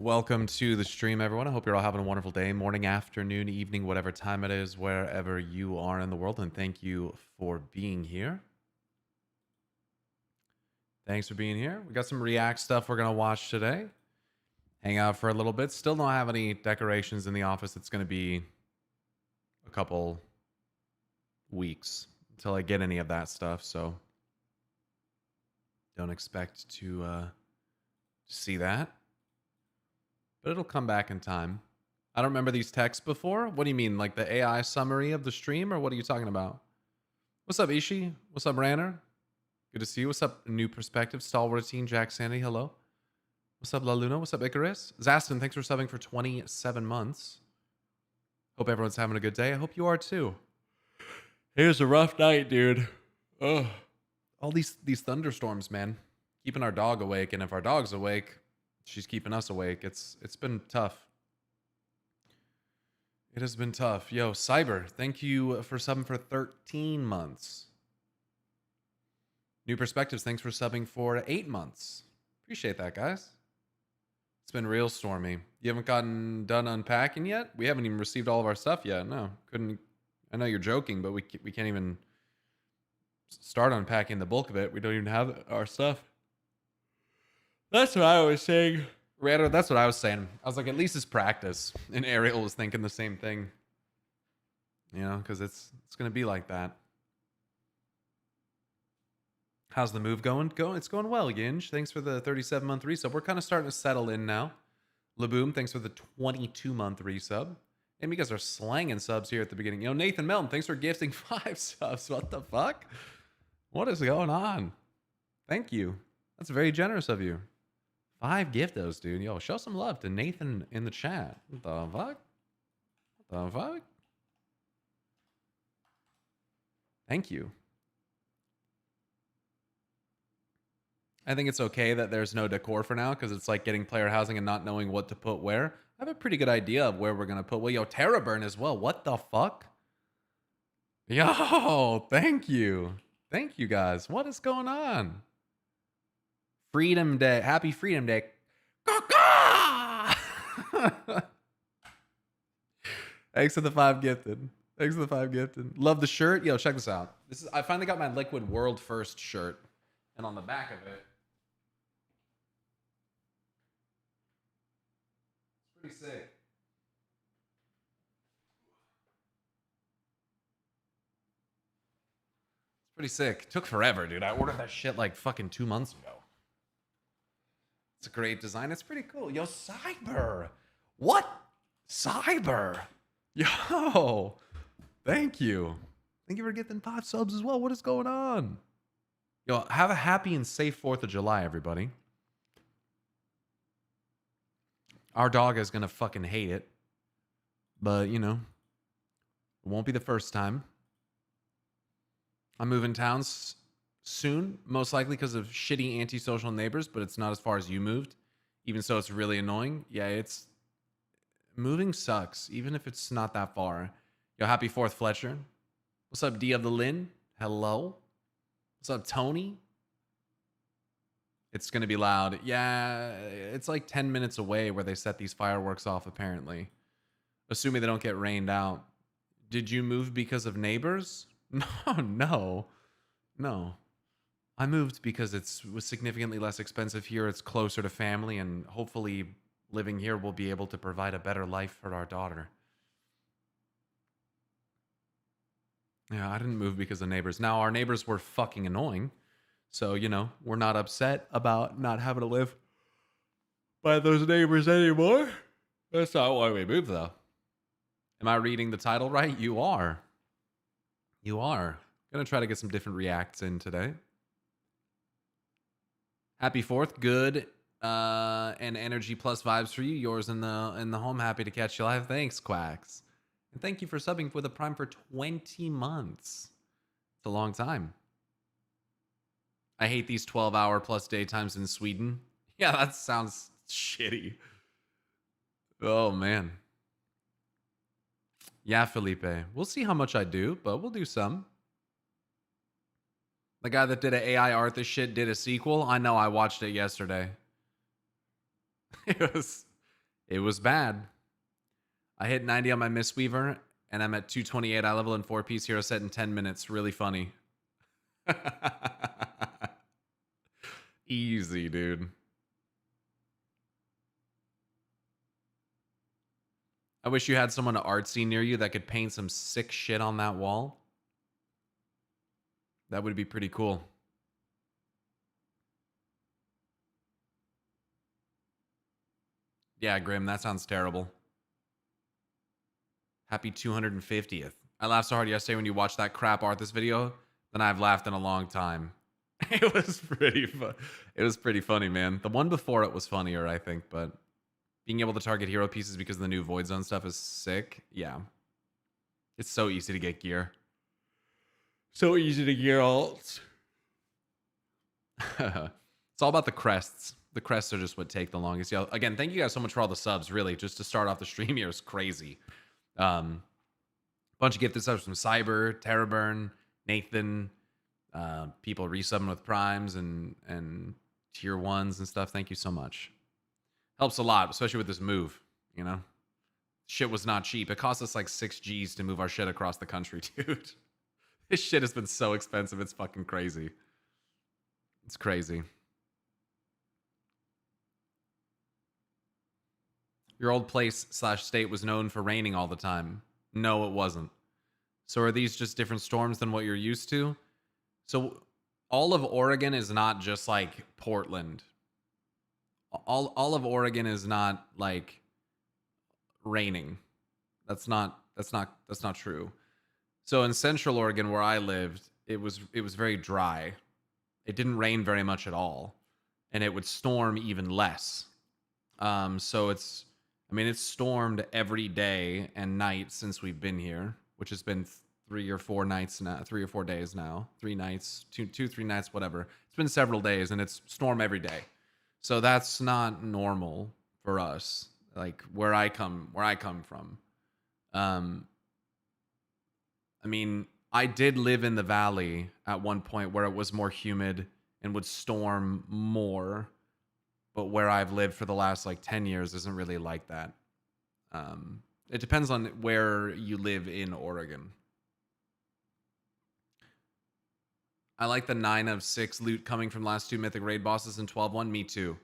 Welcome to the stream, everyone. I hope you're all having a wonderful day, morning, afternoon, evening, whatever time it is, wherever you are in the world. And thank you for being here. Thanks for being here. We got some React stuff we're going to watch today. Hang out for a little bit. Still don't have any decorations in the office. It's going to be a couple weeks until I get any of that stuff. So don't expect to see that. But it'll come back in time. I don't remember these texts before. What do you mean? Like the AI summary of the stream, or what are you talking about? What's up, Ishi? What's up, Ranner? Good to see you. What's up, New Perspective? Stalwart Teen, Jack Sandy, hello. What's up, La Luna? What's up, Icarus? Zastin, thanks for subbing for 27 months. Hope everyone's having a good day. I hope you are too. Here's a rough night, dude. Ugh. All these thunderstorms, man. Keeping our dog awake, and if our dog's awake, she's keeping us awake. It's been tough. It has been tough. Yo, Cyber, thank you for subbing for 13 months. New Perspectives, thanks for subbing for 8 months. Appreciate that, guys. It's been real stormy. You haven't gotten done unpacking yet? We haven't even received all of our stuff yet. No, couldn't. I know you're joking, but we can't even start unpacking the bulk of it. We don't even have our stuff. That's what I was saying. Rado, that's what I was saying. I was like, at least it's practice. And Ariel was thinking the same thing. You know, because it's going to be like that. How's the move going? It's going well, Ginge. Thanks for the 37-month resub. We're kind of starting to settle in now. Laboom, thanks for the 22-month resub. And you guys are slanging subs here at the beginning. Yo, Nathan Melton, thanks for gifting 5 subs. What the fuck? What is going on? Thank you. That's very generous of you. 5 giftos, dude. Yo, show some love to Nathan in the chat. What the fuck? What the fuck? Thank you. I think it's okay that there's no decor for now because it's like getting player housing and not knowing what to put where. I have a pretty good idea of where we're going to put. Well, yo, Terraburn as well. What the fuck? Yo, thank you. Thank you, guys. What is going on? Freedom Day. Happy Freedom Day. Thanks for the 5 gifted. Thanks for the 5 gifted. Love the shirt. Yo, check this out. I finally got my Liquid World First shirt. And on the back of it, it's pretty sick. It's pretty sick. Took forever, dude. I ordered that shit like fucking 2 months ago. It's a great design. It's pretty cool. Yo, Cyber. What? Cyber. Yo. Thank you. Thank you for getting 5 subs as well. What is going on? Yo, have a happy and safe 4th of July, everybody. Our dog is going to fucking hate it. But, you know, it won't be the first time. I'm moving towns soon, most likely because of shitty antisocial neighbors, but it's not as far as you moved. Even so, it's really annoying. Yeah, moving sucks, even if it's not that far. Yo, happy 4th, Fletcher. What's up, D of the Lynn? Hello. What's up, Tony? It's going to be loud. Yeah, it's like 10 minutes away where they set these fireworks off, apparently. Assuming they don't get rained out. Did you move because of neighbors? No. I moved because it was significantly less expensive here. It's closer to family, and hopefully living here will be able to provide a better life for our daughter. Yeah, I didn't move because of neighbors. Now, our neighbors were fucking annoying. So, you know, we're not upset about not having to live by those neighbors anymore. That's not why we moved, though. Am I reading the title right? You are. You are. Gonna try to get some different reacts in today. Happy 4th. Good and energy plus vibes for you. Yours in the home. Happy to catch you live. Thanks, Quacks. And thank you for subbing for the Prime for 20 months. It's a long time. I hate these 12-hour plus daytimes in Sweden. Yeah, that sounds shitty. Oh, man. Yeah, Felipe. We'll see how much I do, but we'll do some. The guy that did an AI art this shit did a sequel. I know, I watched it yesterday. It was It was bad. I hit 90 on my Mistweaver, and I'm at 228 eye level and 4-piece hero set in 10 minutes. Really funny. Easy, dude. I wish you had someone artsy near you that could paint some sick shit on that wall. That would be pretty cool. Yeah, Grim, that sounds terrible. Happy 250th. I laughed so hard yesterday when you watched that crap Arthas video than I've laughed in a long time. It was pretty fun. It was pretty funny, man. The one before it was funnier, I think, but being able to target hero pieces because of the new Void Zone stuff is sick. Yeah. It's so easy to get gear. So easy to gear alts. It's all about the crests. The crests are just what take the longest. Yeah, again, thank you guys so much for all the subs, really. Just to start off the stream here is crazy. Bunch of gifted subs from Cyber, Terraburn, Nathan, people resubbing with primes and tier 1s and stuff. Thank you so much. Helps a lot, especially with this move, you know? Shit was not cheap. It cost us like 6 G's to move our shit across the country, dude. This shit has been so expensive. It's fucking crazy. It's crazy. Your old place / state was known for raining all the time. No, it wasn't. So are these just different storms than what you're used to? So all of Oregon is not just like Portland. All of Oregon is not like raining. That's not true. So in Central Oregon where I lived, it was very dry. It didn't rain very much at all, and it would storm even less. So it's stormed every day and night since we've been here, which has been 3 or 4 nights now, 3 or 4 days now, 3 nights, 3 nights, whatever. It's been several days, and it's storm every day. So that's not normal for us, like where I come from. I did live in the valley at one point where it was more humid and would storm more, but where I've lived for the last like 10 years isn't really like that. It depends on where you live in Oregon. I like the 9 of 6 loot coming from last 2 mythic raid bosses and 12-1. Me too.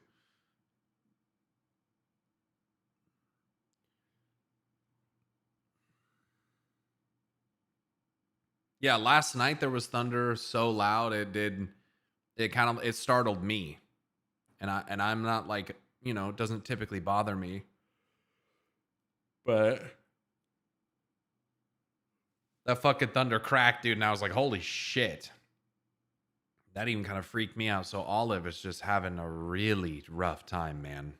Yeah, last night there was thunder so loud it startled me. And I'm not like, it doesn't typically bother me. But that fucking thunder cracked, dude, and I was like, holy shit. That even kind of freaked me out. So Olive is just having a really rough time, man.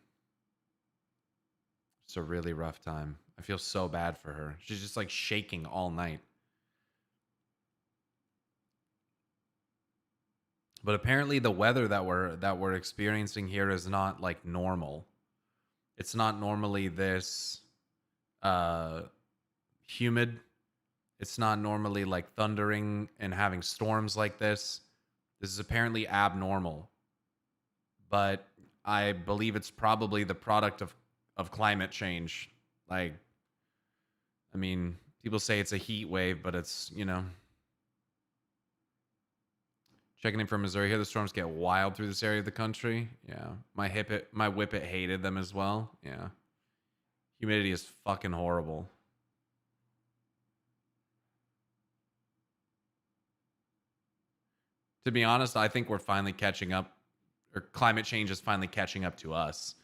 It's a really rough time. I feel so bad for her. She's just like shaking all night. But apparently the weather that we're experiencing here is not like normal. It's not normally this humid. It's not normally like thundering and having storms like this. This is apparently abnormal. But I believe it's probably the product of climate change. Like, people say it's a heat wave, but it's, Checking in from Missouri here. The storms get wild through this area of the country. Yeah. My Whippet hated them as well. Yeah. Humidity is fucking horrible. To be honest, I think we're finally catching up, or climate change is finally catching up to us.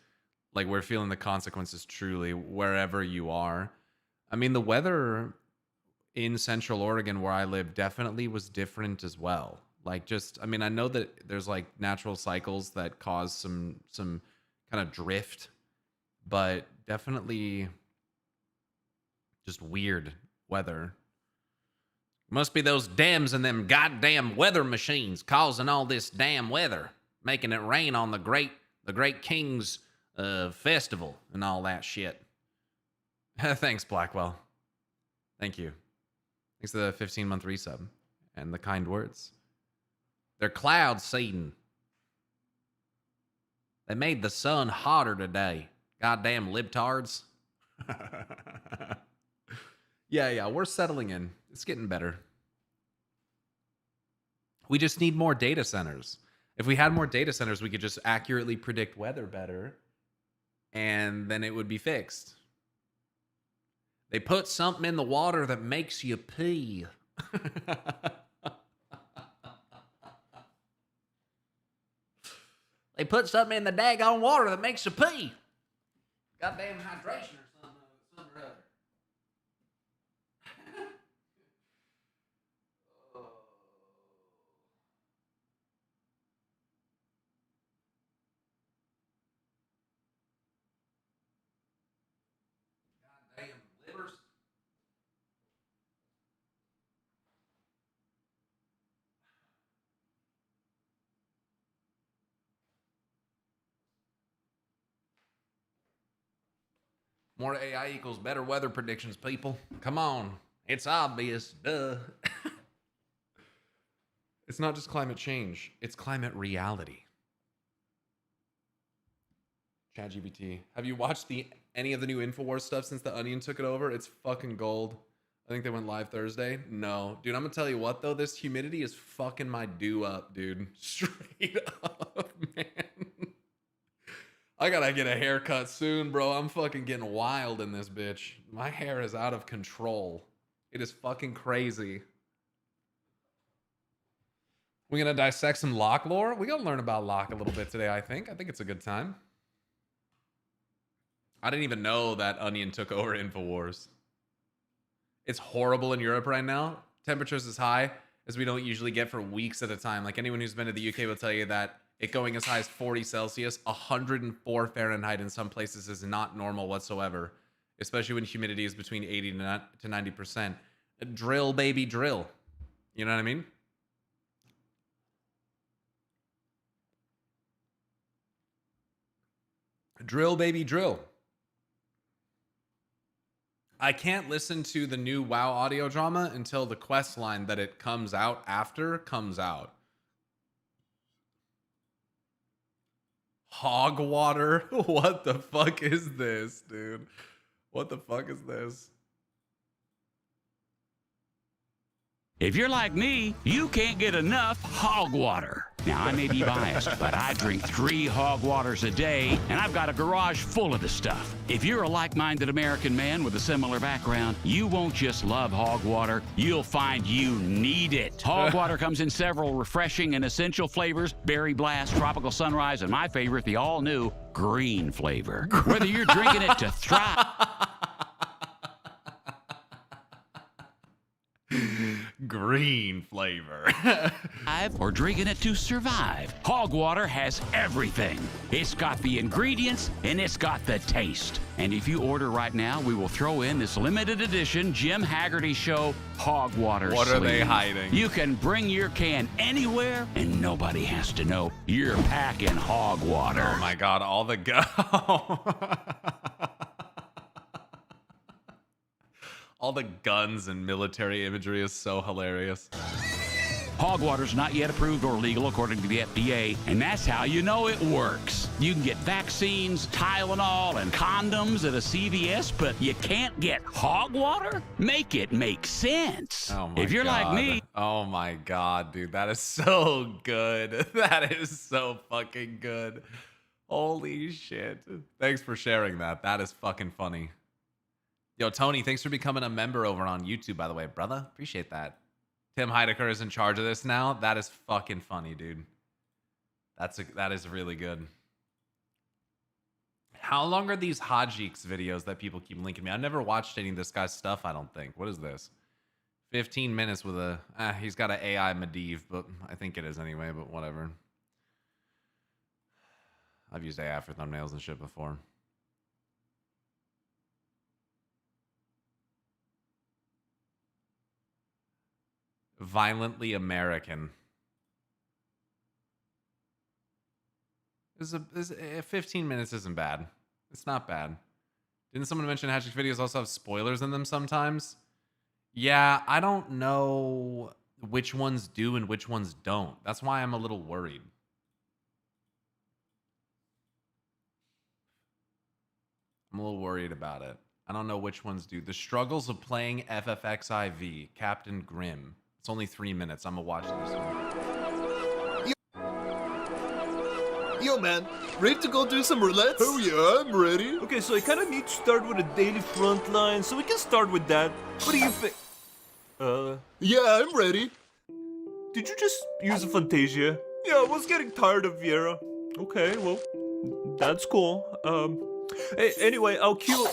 Like, we're feeling the consequences truly wherever you are. The weather in Central Oregon where I live definitely was different as well. Like, I know that there's like natural cycles that cause some kind of drift, but definitely just weird weather. Must be those dams and them goddamn weather machines causing all this damn weather, making it rain on the great King's festival and all that shit. Thanks, Blackwell. Thank you. Thanks for the 15-month resub and the kind words. They're cloud seeding. They made the sun hotter today. Goddamn libtards. Yeah, we're settling in. It's getting better. We just need more data centers. If we had more data centers, we could just accurately predict weather better, and then it would be fixed. They put something in the water that makes you pee. They put something in the daggone water that makes you pee. Goddamn hydration or something or other. Goddamn livers. More AI equals better weather predictions, people. Come on. It's obvious. Duh. It's not just climate change. It's climate reality. ChatGPT. Have you watched any of the new InfoWars stuff since The Onion took it over? It's fucking gold. I think they went live Thursday. No. Dude, I'm gonna tell you what, though. This humidity is fucking my do up, dude. Straight up, man. I gotta get a haircut soon, bro. I'm fucking getting wild in this bitch. My hair is out of control. It is fucking crazy. We gonna dissect some Locke lore? We gotta learn about Locke a little bit today, I think. I think it's a good time. I didn't even know that Onion took over InfoWars. It's horrible in Europe right now. Temperatures as high as we don't usually get for weeks at a time. Like anyone who's been to the UK will tell you that it going as high as 40 Celsius, 104 Fahrenheit in some places is not normal whatsoever, especially when humidity is between 80 to 90%. Drill, baby, drill. You know what I mean? Drill, baby, drill. I can't listen to the new WoW audio drama until the quest line that it comes out after comes out. Hog water? What the fuck is this, dude? What the fuck is this? If you're like me, you can't get enough hog water. Now, I may be biased, but I drink 3 hog waters a day, and I've got a garage full of the stuff. If you're a like-minded American man with a similar background, you won't just love hog water, you'll find you need it. Hog water comes in several refreshing and essential flavors: berry blast, tropical sunrise, and my favorite, the all-new green flavor. Whether you're drinking it to thrive... Green flavor. or drinking it to survive, hog water has everything. It's got the ingredients and it's got the taste. And if you order right now, we will throw in this limited edition Jim Haggerty Show hog water What sleeve. are they hiding? You can bring your can anywhere and nobody has to know you're packing hog water. Oh my god, all the all the guns and military imagery is so hilarious. Hog water's not yet approved or legal according to the FDA, and that's how you know it works. You can get vaccines, Tylenol, and condoms at a CVS, but you can't get hog water? Make it make sense. Oh my if you're god. like me... Oh my god, dude. That is so good. That is so fucking good. Holy shit. Thanks for sharing that. That is fucking funny. Yo, Tony, thanks for becoming a member over on YouTube, by the way, brother. Appreciate that. Tim Heidecker is in charge of this now. That is fucking funny, dude. That is really good. How long are these Hajiks videos that people keep linking me? I've never watched any of this guy's stuff, I don't think. What is this? 15 minutes with a... he's got an AI Medivh, but I think it is anyway, but whatever. I've used AI for thumbnails and shit before. Violently American. 15 minutes isn't bad. It's not bad. Didn't someone mention Hashik videos also have spoilers in them sometimes? Yeah, I don't know which ones do and which ones don't. That's why I'm a little worried. a little worried about it. I don't know which ones do. The struggles of playing FFXIV, Captain Grimm. It's only 3 minutes. I'm gonna watch this one. Yo, man, ready to go do some roulette? Oh yeah, I'm ready. Okay, so I kind of need to start with a daily front line, so we can start with that. What do you think? Yeah, I'm ready. Did you just use a Fantasia? Yeah, I was getting tired of Viera. Okay, well, that's cool. Hey, anyway, I'll cue.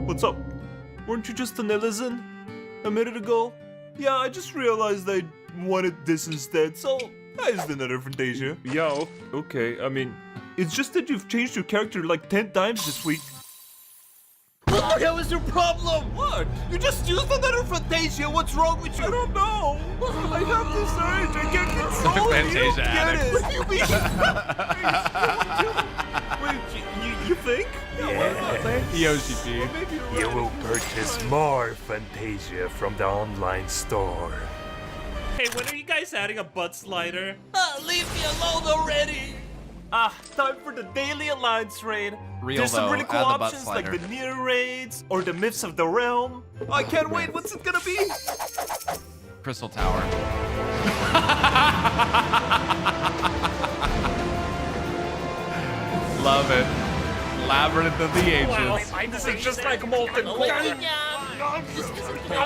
What's up? Weren't you just an Ellison a minute ago? Yeah, I just realized I wanted this instead, so I used another Fantasia. Yo. Okay, I mean, it's just that you've changed your character like 10 times this week. What the hell is your problem? What? You just used another Fantasia. What's wrong with you? I don't know. I have this urge. I can't control it. You don't Fantasia get addict. it. What do you mean? Wait, you think? Yeah. Yoshi P. You will purchase more Fantasia from the online store. Hey, when are you guys adding a butt slider? Leave me alone already. Time for the Daily Alliance raid. Real There's some though, really cool add the butt options like slider. the Near raids or the Myths of the Realm. I can't wait. What's it gonna be? Crystal Tower. Love it. Labyrinth of the Ancients. This is just like molten core.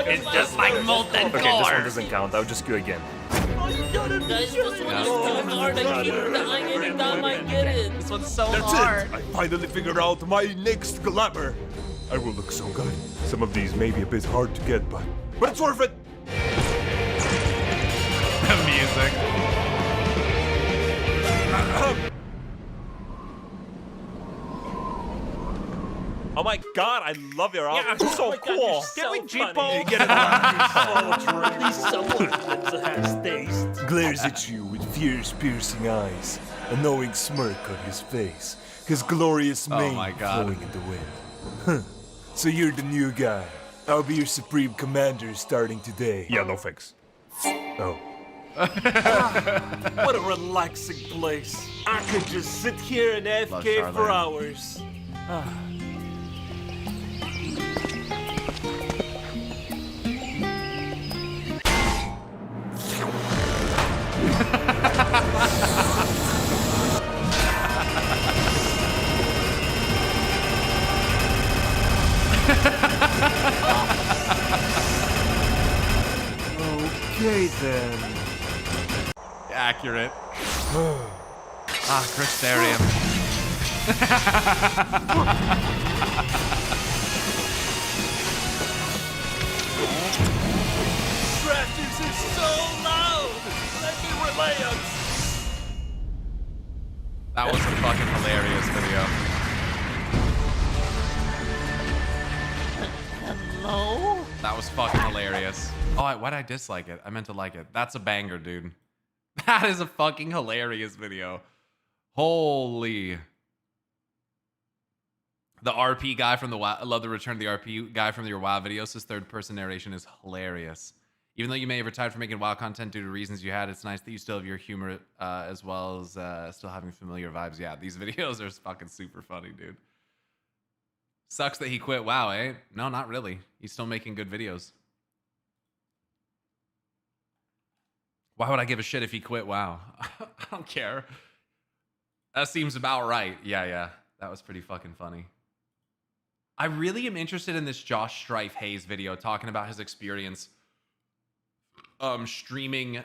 It's just like molten Okay, this one doesn't count. I'll just go again. Guys, this one is so hard. I keep dying every time I get it. This one's so That's hard. it. I finally figured out my next glamour. I will look so good. Some of these may be a bit hard to get, but it's worth it. The music. Oh my god, I love your outfit. It's so cool. Can we Jeepo? Get it At least someone has taste. Glares at you with fierce, piercing eyes, a knowing smirk on his face, his glorious Oh mane my God. flowing in the wind. Huh. So you're the new guy. I'll be your supreme commander starting today. Yeah, no thanks. Oh. What a relaxing place. I could just sit here and AFK Love for Charlotte. hours. Okay then. Accurate. Crystarium. Raptors is so loud! Let me relax! That was a fucking hilarious video. Hello? That was fucking hilarious. Oh, why'd I dislike it? I meant to like it. That's a banger, dude. That is a fucking hilarious video. Holy. The RP guy from the WoW, I love the return of the RP guy from your WoW videos. His third person narration is hilarious. Even though you may have retired from making WoW content due to reasons you had, it's nice that you still have your humor as well as still having familiar vibes. Yeah, these videos are fucking super funny, dude. Sucks that he quit WoW, eh? No, not really. He's still making good videos. Why would I give a shit if he quit WoW? I don't care. That seems about right. Yeah. That was pretty fucking funny. I really am interested in this Josh Strife Hayes video talking about his experience streaming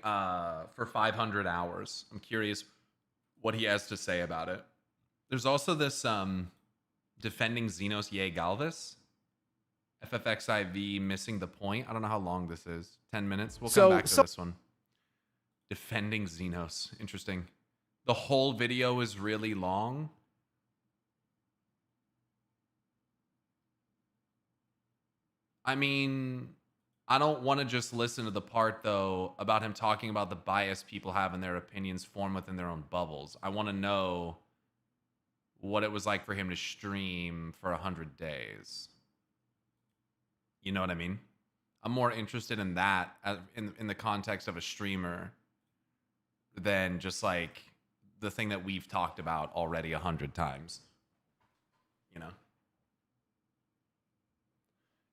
for 500 hours. I'm curious what he has to say about it. There's also this defending Xenos Ye Galvis. FFXIV missing the point. I don't know how long this is. 10 minutes. We'll come back to this one. Defending Xenos. Interesting. The whole video is really long. I mean, I don't want to just listen to the part, though, about him talking about the bias people have and their opinions form within their own bubbles. I want to know what it was like for him to stream for 100 days. You know what I mean? I'm more interested in that in the context of a streamer than just like the thing that we've talked about already 100 times. You know?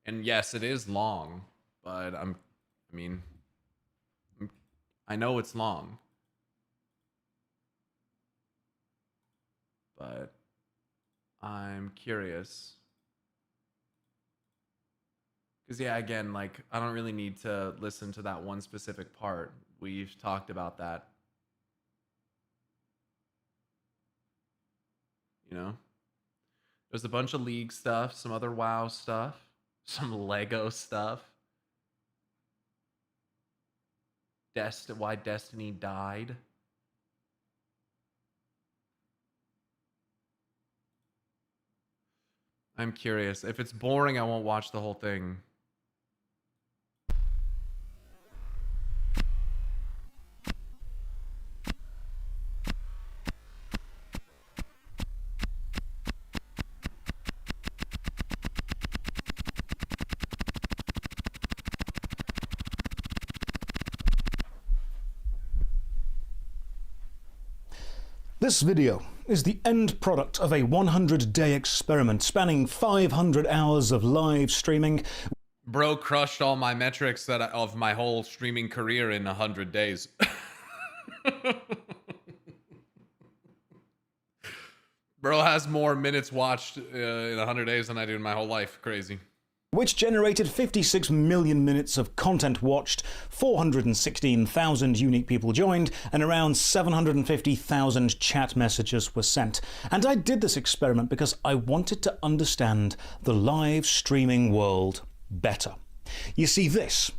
And yes, it is long, but I know it's long. But I'm curious. Because, yeah, again, like, I don't really need to listen to that one specific part. We've talked about that. You know? There's a bunch of League stuff, some other WoW stuff, some Lego stuff. Why Destiny died. I'm curious. If it's boring, I won't watch the whole thing. This video is the end product of a 100-day experiment spanning 500 hours of live streaming. Bro crushed all my metrics of my whole streaming career in 100 days. Bro has more minutes watched in 100 days than I do in my whole life. Crazy. Which generated 56 million minutes of content watched, 416,000 unique people joined, and around 750,000 chat messages were sent. And I did this experiment because I wanted to understand the live streaming world better. You see, this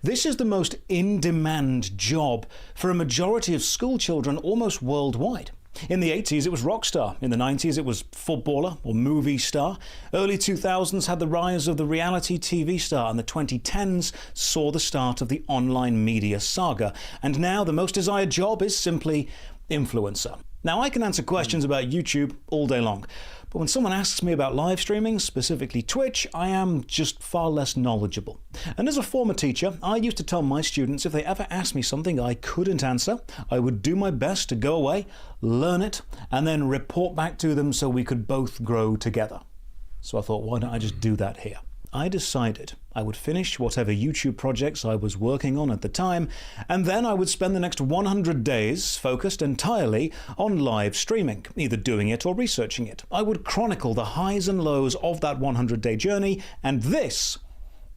is the most in-demand job for a majority of school children almost worldwide. In the 80s, it was rock star. In the 90s, it was footballer or movie star. Early 2000s had the rise of the reality TV star, and the 2010s saw the start of the online media saga. And now the most desired job is simply influencer. Now, I can answer questions about YouTube all day long, but when someone asks me about live streaming, specifically Twitch, I am just far less knowledgeable. And as a former teacher, I used to tell my students if they ever asked me something I couldn't answer, I would do my best to go away, learn it, and then report back to them so we could both grow together. So I thought, why don't I just do that here? I decided I would finish whatever YouTube projects I was working on at the time, and then I would spend the next 100 days focused entirely on live streaming, either doing it or researching it. I would chronicle the highs and lows of that 100-day journey, and this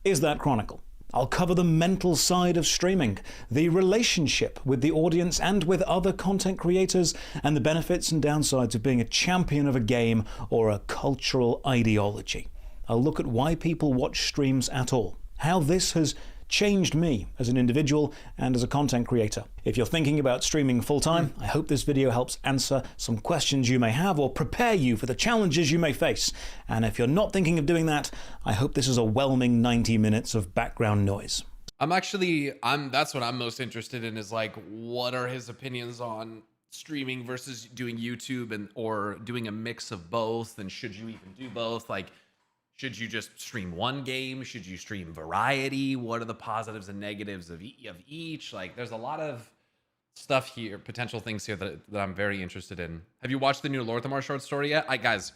is that chronicle. I'll cover the mental side of streaming, the relationship with the audience and with other content creators, and the benefits and downsides of being a champion of a game or a cultural ideology. I'll look at why people watch streams at all, how this has changed me as an individual and as a content creator. If you're thinking about streaming full-time, I hope this video helps answer some questions you may have or prepare you for the challenges you may face. And if you're not thinking of doing that, I hope this is a whelming 90 minutes of background noise. That's what I'm most interested in, is like, what are his opinions on streaming versus doing YouTube, or doing a mix of both, and should you even do both? Like, should you just stream one game? Should you stream variety? What are the positives and negatives of each? Like, there's a lot of stuff here, potential things here that I'm very interested in. Have you watched the new Lorthamar short story yet? Guys,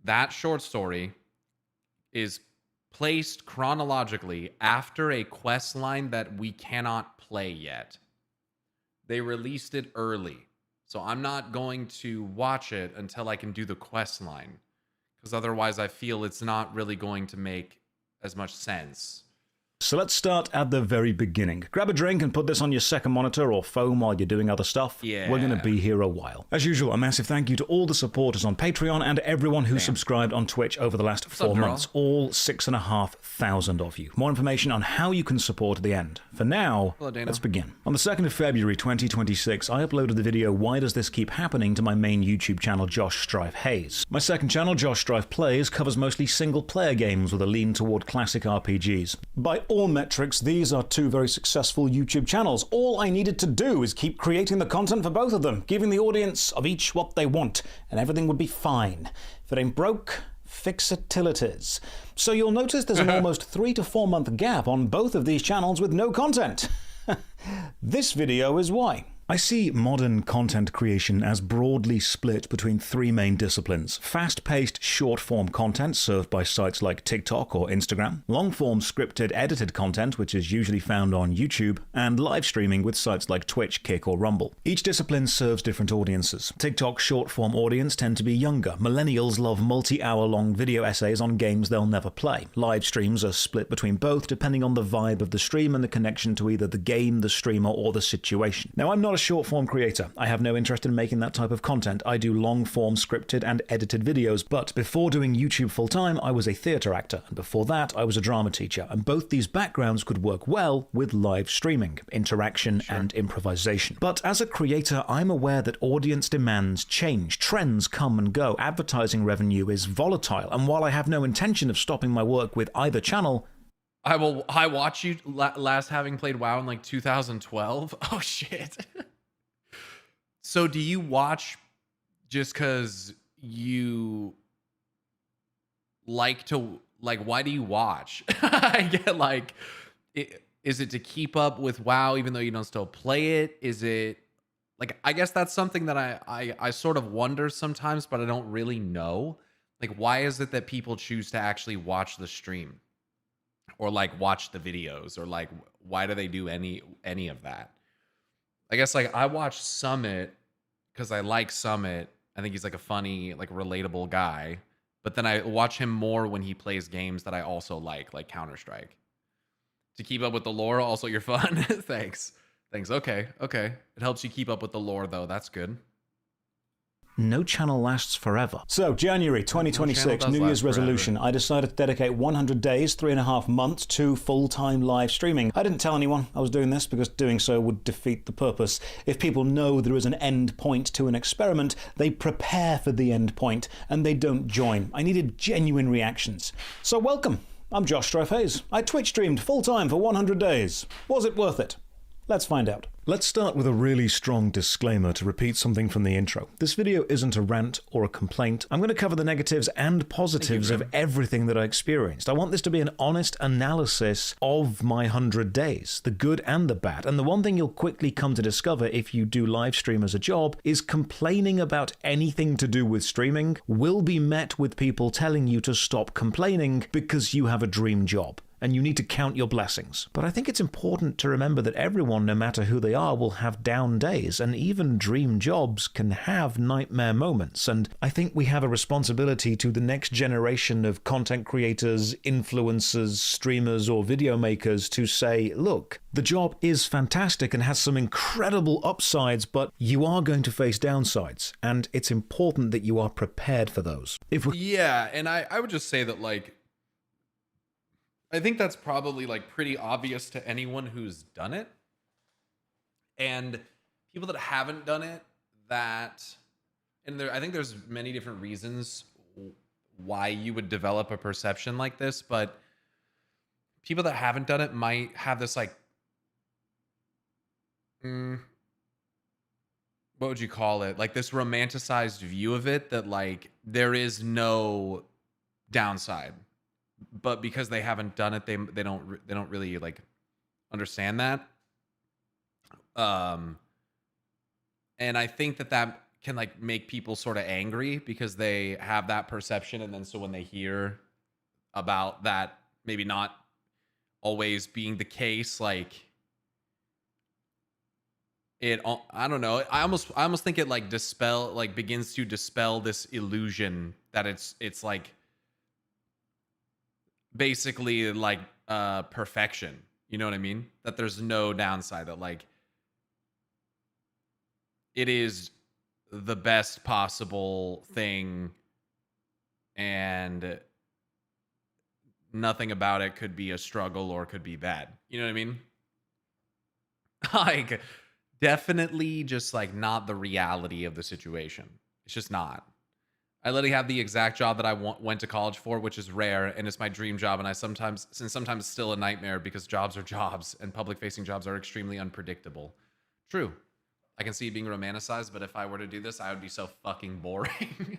that short story is placed chronologically after a quest line that we cannot play yet. They released it early, so I'm not going to watch it until I can do the quest line, because otherwise I feel it's not really going to make as much sense. So let's start at the very beginning. Grab a drink and put this on your second monitor or phone while you're doing other stuff. Yeah. We're going to be here a while. As usual, a massive thank you to all the supporters on Patreon and everyone who subscribed on Twitch over the last 4 months. All 6,500 of you. More information on how you can support at the end. For now, let's begin. On the 2nd of February 2026, I uploaded the video Why Does This Keep Happening to my main YouTube channel, Josh Strife Hayes. My second channel, Josh Strife Plays, covers mostly single-player games with a lean toward classic RPGs. By all metrics, these are two very successful YouTube channels. All I needed to do is keep creating the content for both of them, giving the audience of each what they want, and everything would be fine. If it ain't broke, fix it till it is. So you'll notice there's an almost 3 to 4 month gap on both of these channels with no content. This video is why. I see modern content creation as broadly split between three main disciplines: fast-paced, short-form content served by sites like TikTok or Instagram, long-form scripted, edited content, which is usually found on YouTube, and live streaming with sites like Twitch, Kick, or Rumble. Each discipline serves different audiences. TikTok's short-form audience tend to be younger. Millennials love multi-hour-long video essays on games they'll never play. Live streams are split between both, depending on the vibe of the stream and the connection to either the game, the streamer, or the situation. Now, I'm not a short-form creator. I have no interest in making that type of content. I do long-form scripted and edited videos, but before doing YouTube full-time, I was a theatre actor, and before that, I was a drama teacher, and both these backgrounds could work well with live streaming, interaction, and improvisation. But as a creator, I'm aware that audience demands change. Trends come and go. Advertising revenue is volatile, and while I have no intention of stopping my work with either channel, I watched you last having played WoW in like 2012. Oh shit. So do you watch just because you like to, like, why do you watch? I get like, is it to keep up with WoW even though you don't still play it? Is it like, I guess that's something that I sort of wonder sometimes, but I don't really know. Like, why is it that people choose to actually watch the stream? Or like watch the videos, or like why do they do any of that? I guess like I watch Summit because I like Summit. I think he's like a funny, like relatable guy. But then I watch him more when he plays games that I also like Counter-Strike. To keep up with the lore, also you're fun. Thanks. Okay. It helps you keep up with the lore though. That's good. no channel lasts forever. So, January 2026, New Year's resolution. I decided to dedicate 100 days, 3.5 months to full-time live streaming. I didn't tell anyone I was doing this because doing so would defeat the purpose. If people know there is an end point to an experiment, they prepare for the end point and they don't join. I needed genuine reactions. So welcome. I'm Josh Strife Hayes. I Twitch streamed full-time for 100 days. Was it worth it? Let's find out. Let's start with a really strong disclaimer to repeat something from the intro. This video isn't a rant or a complaint. I'm going to cover the negatives and positives of everything that I experienced. I want this to be an honest analysis of my 100 days, the good and the bad. And the one thing you'll quickly come to discover if you do live stream as a job is complaining about anything to do with streaming will be met with people telling you to stop complaining because you have a dream job. And you need to count your blessings. But I think it's important to remember that everyone, no matter who they are, will have down days, and even dream jobs can have nightmare moments. And I think we have a responsibility to the next generation of content creators, influencers, streamers, or video makers to say, look, the job is fantastic and has some incredible upsides, but you are going to face downsides, and it's important that you are prepared for those. Yeah, and I would just say that, like, I think that's probably like pretty obvious to anyone who's done it. And people that haven't done it, I think there's many different reasons why you would develop a perception like this, but people that haven't done it might have this like, what would you call it? Like this romanticized view of it that like there is no downside. But because they haven't done it, they don't really like understand that. And I think that can like make people sort of angry because they have that perception, and then so when they hear about that maybe not always being the case, like I don't know. I almost think it like begins to dispel this illusion that it's like basically like perfection, you know what I mean? That there's no downside, that like it is the best possible thing and nothing about it could be a struggle or could be bad, you know what I mean? Like definitely just like not the reality of the situation. It's just not. I literally have the exact job that I went to college for, which is rare, and it's my dream job. And sometimes it's still a nightmare because jobs are jobs, and public-facing jobs are extremely unpredictable. True. I can see it being romanticized, but if I were to do this, I would be so fucking boring.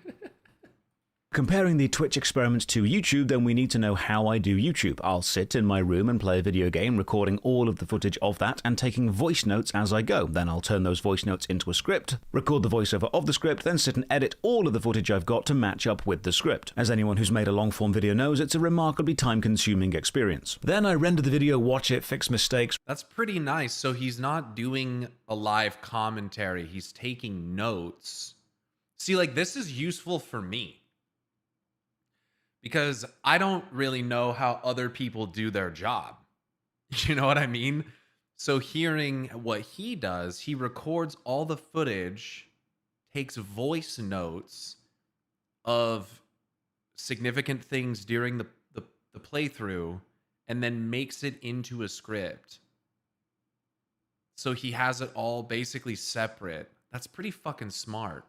Comparing the Twitch experiment to YouTube, then we need to know how I do YouTube. I'll sit in my room and play a video game, recording all of the footage of that and taking voice notes as I go. Then I'll turn those voice notes into a script, record the voiceover of the script, then sit and edit all of the footage I've got to match up with the script. As anyone who's made a long-form video knows, it's a remarkably time-consuming experience. Then I render the video, watch it, fix mistakes. That's pretty nice. So he's not doing a live commentary. He's taking notes. See, like, this is useful for me, because I don't really know how other people do their job. You know what I mean? So hearing what he does, he records all the footage, takes voice notes of significant things during the playthrough, and then makes it into a script. So he has it all basically separate. That's pretty fucking smart.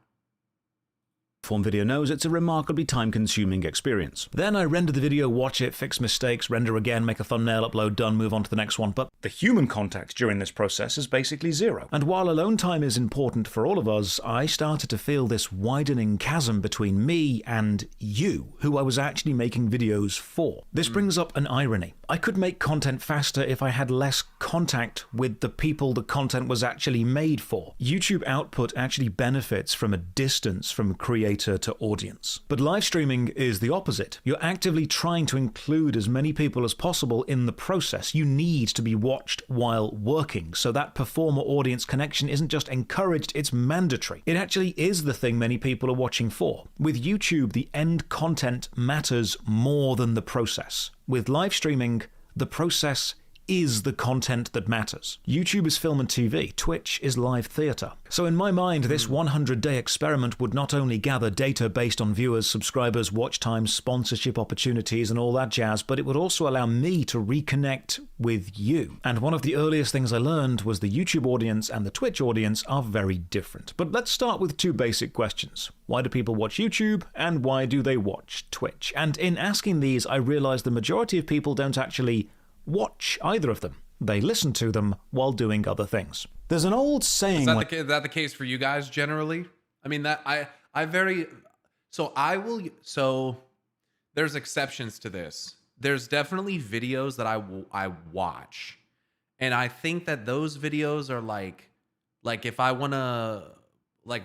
Form video knows it's a remarkably time-consuming experience. Then I render the video, watch it, fix mistakes, render again, make a thumbnail, upload, done, move on to the next one. But the human contact during this process is basically zero. And while alone time is important for all of us, I started to feel this widening chasm between me and you, who I was actually making videos for. This brings up an irony. I could make content faster if I had less contact with the people the content was actually made for. YouTube output actually benefits from a distance from creator to audience. But live streaming is the opposite. You're actively trying to include as many people as possible in the process. You need to be watched while working, so that performer-audience connection isn't just encouraged, it's mandatory. It actually is the thing many people are watching for. With YouTube, the end content matters more than the process. With live streaming, the process is the content that matters. YouTube is film and TV, Twitch is live theatre. So in my mind, this 100-day experiment would not only gather data based on viewers, subscribers, watch times, sponsorship opportunities and all that jazz, but it would also allow me to reconnect with you. And one of the earliest things I learned was the YouTube audience and the Twitch audience are very different. But let's start with two basic questions. Why do people watch YouTube, and why do they watch Twitch? And in asking these, I realized the majority of people don't actually watch either of them. They listen to them while doing other things. There's an old saying... Is that the case for you guys generally? I mean, that I very... So there's exceptions to this. There's definitely videos that I watch. And I think that those videos are like if I want to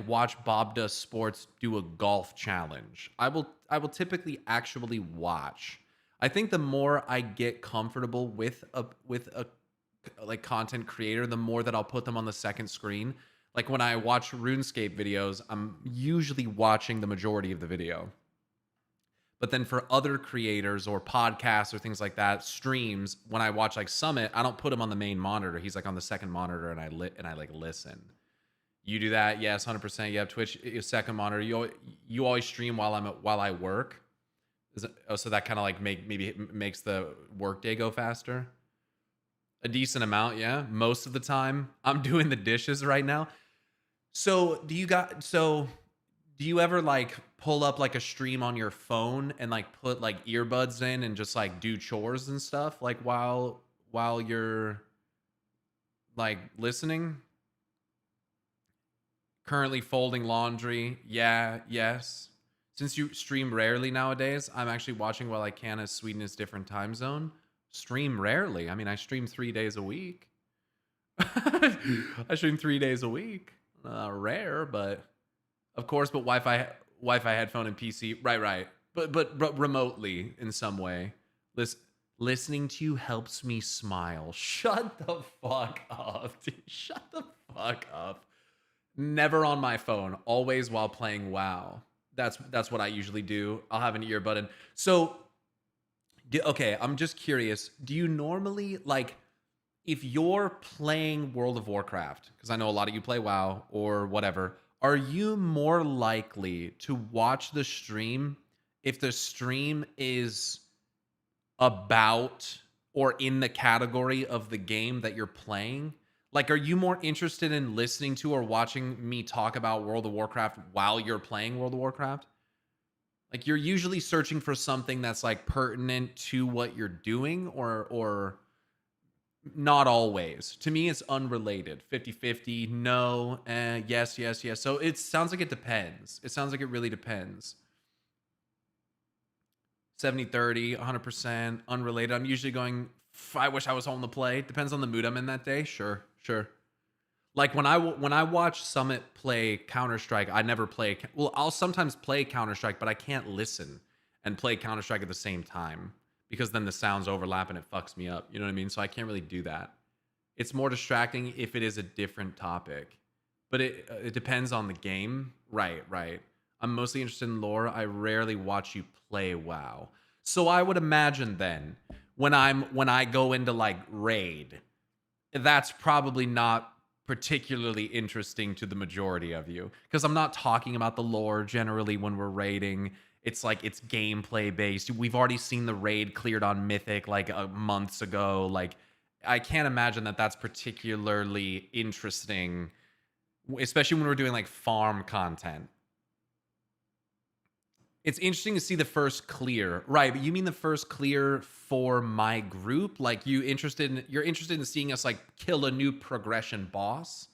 watch Bob Does Sports do a golf challenge, I will typically actually watch. I think the more I get comfortable with a content creator, the more that I'll put them on the second screen. Like when I watch RuneScape videos, I'm usually watching the majority of the video. But then for other creators or podcasts or things like that, streams, when I watch like Summit, I don't put him on the main monitor. He's like on the second monitor, and I listen. You do that? Yes, 100%. You have Twitch, your second monitor. You always stream while I work. So that kind of like maybe makes the workday go faster. A decent amount, yeah. Most of the time, I'm doing the dishes right now. So do you ever like pull up like a stream on your phone and like put like earbuds in and just like do chores and stuff like while you're like listening? Currently folding laundry. Yeah, yes. Since you stream rarely nowadays, I'm actually watching while I can, as Sweden is different time zone. Stream rarely. I mean, I stream 3 days a week. I stream 3 days a week. Rare, but of course, but Wi-Fi headphone and PC. Right. But remotely in some way. Listening to you helps me smile. Shut the fuck up, dude. Shut the fuck up. Never on my phone. Always while playing WoW. That's what I usually do. I'll have an earbud in. So, okay, I'm just curious. Do you normally, like, if you're playing World of Warcraft, because I know a lot of you play WoW or whatever, are you more likely to watch the stream if the stream is about or in the category of the game that you're playing? Like, are you more interested in listening to or watching me talk about World of Warcraft while you're playing World of Warcraft? Like, you're usually searching for something that's like pertinent to what you're doing, or not always. To me, it's unrelated. 50-50, no, yes. So it sounds like it depends. It sounds like it really depends. 70-30, 100%, unrelated. I'm usually going, I wish I was home to play. Depends on the mood I'm in that day. Sure. Like when I watch Summit play Counter-Strike, I never play. Well, I'll sometimes play Counter-Strike, but I can't listen and play Counter-Strike at the same time because then the sounds overlap and it fucks me up. You know what I mean? So I can't really do that. It's more distracting if it is a different topic, but it depends on the game. Right. I'm mostly interested in lore. I rarely watch you play WoW. So I would imagine then when I go into like raid, that's probably not particularly interesting to the majority of you because I'm not talking about the lore generally when we're raiding. It's like it's gameplay based. We've already seen the raid cleared on Mythic like months ago. Like I can't imagine that that's particularly interesting, especially when we're doing like farm content. It's interesting to see the first clear, right? But you mean the first clear for my group? Like you're interested in seeing us like kill a new progression boss?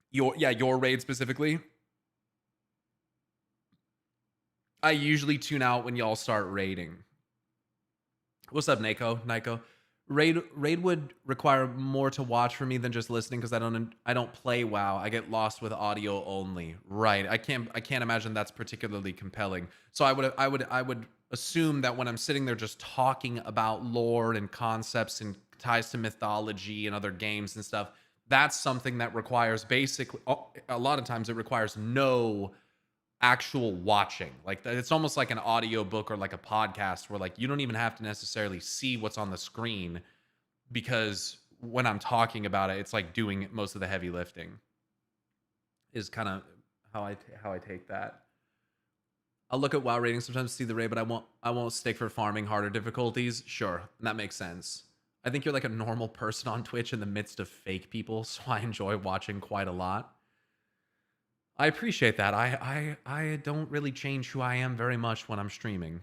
Your raid specifically. I usually tune out when y'all start raiding. What's up, Nico? Raid would require more to watch for me than just listening because I don't play WoW. I get lost with audio only. Right. I can't imagine that's particularly compelling. So I would assume that when I'm sitting there just talking about lore and concepts and ties to mythology and other games and stuff, that's something that requires basically a lot of times it requires no actual watching. Like it's almost like an audio book or like a podcast where like you don't even have to necessarily see what's on the screen because when I'm talking about it, it's like doing most of the heavy lifting is kind of how I take that. I'll look at WoW ratings sometimes to see the raid, but I won't stick for farming harder difficulties. Sure, that makes sense. I think you're like a normal person on Twitch in the midst of fake people, so I enjoy watching quite a lot. I appreciate that. I don't really change who I am very much when I'm streaming.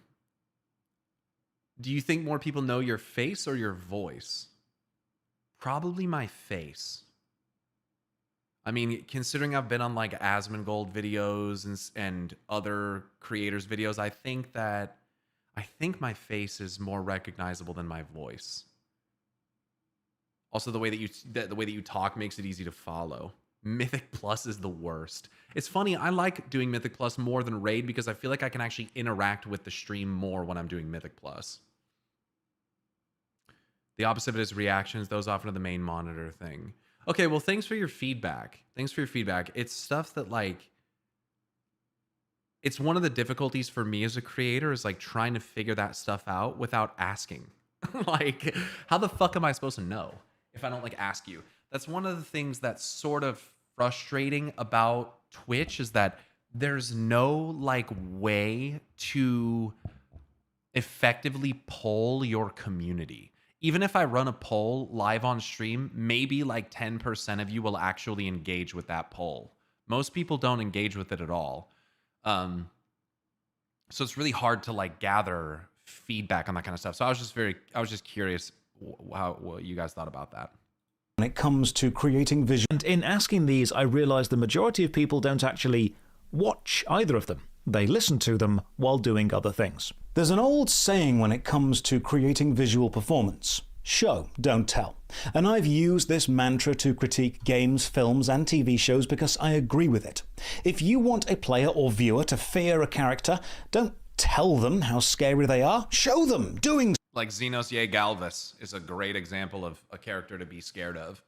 Do you think more people know your face or your voice? Probably my face. I mean, considering I've been on like Asmongold videos and other creators' videos, I think my face is more recognizable than my voice. Also, the way that you talk makes it easy to follow. Mythic Plus is the worst. It's funny, I like doing Mythic Plus more than Raid because I feel like I can actually interact with the stream more when I'm doing Mythic Plus. The opposite of it is reactions. Those often are the main monitor thing. Okay, well, thanks for your feedback. It's stuff that like... It's one of the difficulties for me as a creator is like trying to figure that stuff out without asking. Like, how the fuck am I supposed to know if I don't like ask you? That's one of the things that's sort of frustrating about Twitch is that there's no like way to effectively poll your community. Even if I run a poll live on stream, maybe like 10% of you will actually engage with that poll. Most people don't engage with it at all. So it's really hard to like gather feedback on that kind of stuff. So I was just curious what you guys thought about that. When it comes to creating visual. And in asking these, I realized the majority of people don't actually watch either of them. They listen to them while doing other things. There's an old saying when it comes to creating visual performance: show, don't tell. And I've used this mantra to critique games, films, and TV shows because I agree with it. If you want a player or viewer to fear a character, don't tell them how scary they are, show them doing. Like Xenos Ye Galvis is a great example of a character to be scared of.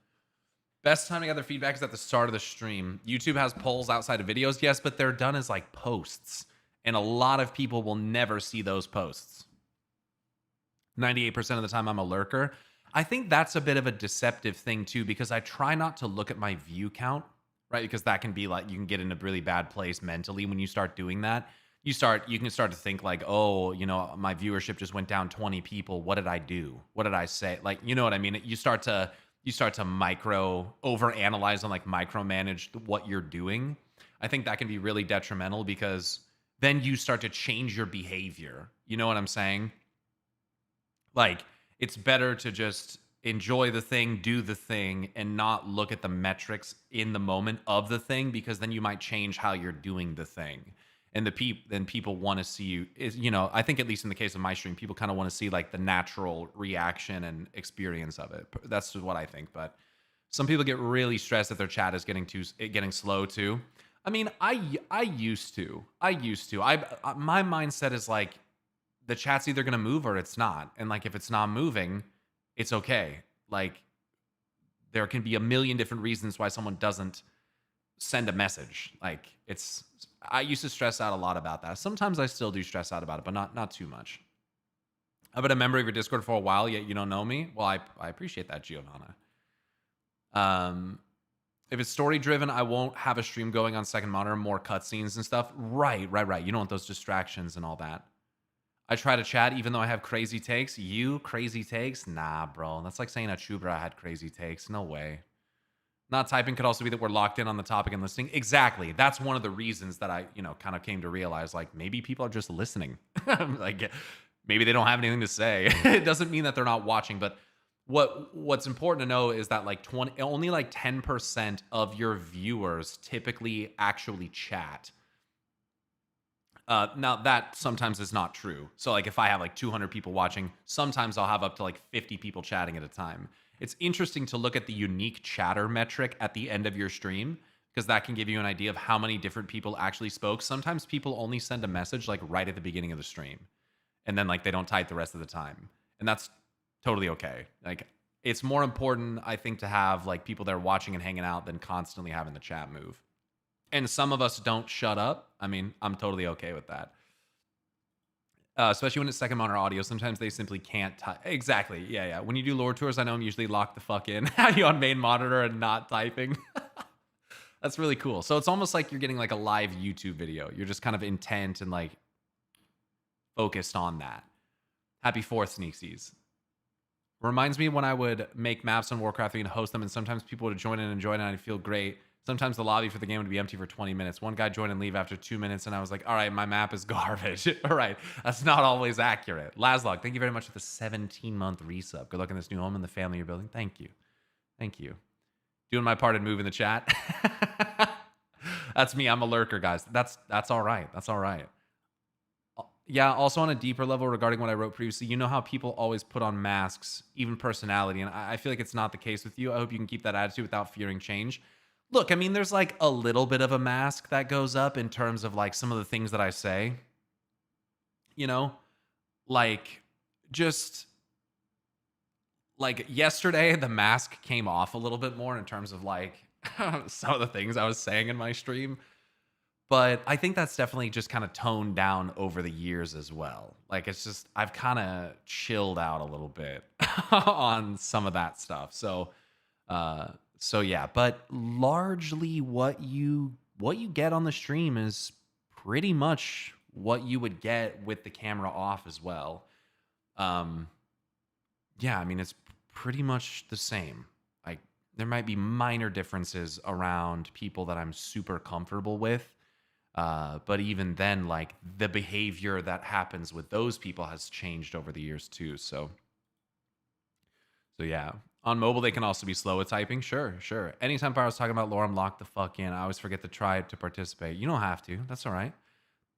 Best time to gather feedback is at the start of the stream. YouTube has polls outside of videos, yes, but they're done as like posts. And a lot of people will never see those posts. 98% of the time I'm a lurker. I think that's a bit of a deceptive thing too, because I try not to look at my view count, right? Because that can be like, you can get in a really bad place mentally when you start doing that. You can start to think like, oh, you know, my viewership just went down 20 people. What did I do? What did I say? Like, you know what I mean? You start to overanalyze and like micromanage what you're doing. I think that can be really detrimental because then you start to change your behavior. You know what I'm saying? Like, it's better to just enjoy the thing, do the thing, and not look at the metrics in the moment of the thing, because then you might change how you're doing the thing. And then people want to see you, I think at least in the case of my stream, people kind of want to see like the natural reaction and experience of it. That's what I think. But some people get really stressed that their chat is getting slow too. I mean, I used to. My mindset is like, the chat's either gonna move or it's not. And like, if it's not moving, it's okay. Like, there can be a million different reasons why someone doesn't send a message. Like, I used to stress out a lot about that. Sometimes I still do stress out about it, but not too much. I've been a member of your Discord for a while, yet you don't know me. Well, I appreciate that, Giovanna. If it's story driven, I won't have a stream going on second monitor, more cutscenes and stuff. Right. You don't want those distractions and all that. I try to chat even though I have crazy takes. You crazy takes? Nah, bro. That's like saying a Chubra had crazy takes. No way. Not typing could also be that we're locked in on the topic and listening. Exactly. That's one of the reasons that I, kind of came to realize, like, maybe people are just listening. Like, maybe they don't have anything to say. It doesn't mean that they're not watching, but what's important to know is that like only like 10% of your viewers typically actually chat. Now that sometimes is not true. So like if I have like 200 people watching, sometimes I'll have up to like 50 people chatting at a time. It's interesting to look at the unique chatter metric at the end of your stream, because that can give you an idea of how many different people actually spoke. Sometimes people only send a message like right at the beginning of the stream, and then like they don't type the rest of the time. And that's totally okay. Like, it's more important, I think, to have like people that are watching and hanging out than constantly having the chat move. And some of us don't shut up. I mean, I'm totally okay with that. Especially when it's second monitor audio. Sometimes they simply can't type. Exactly. Yeah. When you do lore tours, I know I'm usually locked the fuck in. Have you on main monitor and not typing? That's really cool. So it's almost like you're getting like a live YouTube video. You're just kind of intent and like focused on that. Happy 4th, Sneaksies. Reminds me when I would make maps on Warcraft 3 and host them, and sometimes people would join in and join, and I'd feel great. Sometimes the lobby for the game would be empty for 20 minutes. One guy joined and leave after 2 minutes, and I was like, all right, my map is garbage. All right, that's not always accurate. Lazlog, thank you very much for the 17-month resub. Good luck in this new home and the family you're building. Thank you. Doing my part in moving the chat. That's me. I'm a lurker, guys. That's all right. Yeah, also on a deeper level regarding what I wrote previously, you know how people always put on masks, even personality, and I feel like it's not the case with you. I hope you can keep that attitude without fearing change. Look, I mean, there's like a little bit of a mask that goes up in terms of like some of the things that I say. Like just like yesterday, the mask came off a little bit more in terms of like some of the things I was saying in my stream. But I think that's definitely just kind of toned down over the years as well. Like, it's just, I've kind of chilled out a little bit on some of that stuff. So yeah, but largely what you get on the stream is pretty much what you would get with the camera off as well. Yeah, I mean, it's pretty much the same. Like, there might be minor differences around people that I'm super comfortable with. But even then, like, the behavior that happens with those people has changed over the years too. So yeah. On mobile, they can also be slow at typing. Sure. Anytime Pyro's talking about lore, I'm locked the fuck in. I always forget to try to participate. You don't have to. That's all right.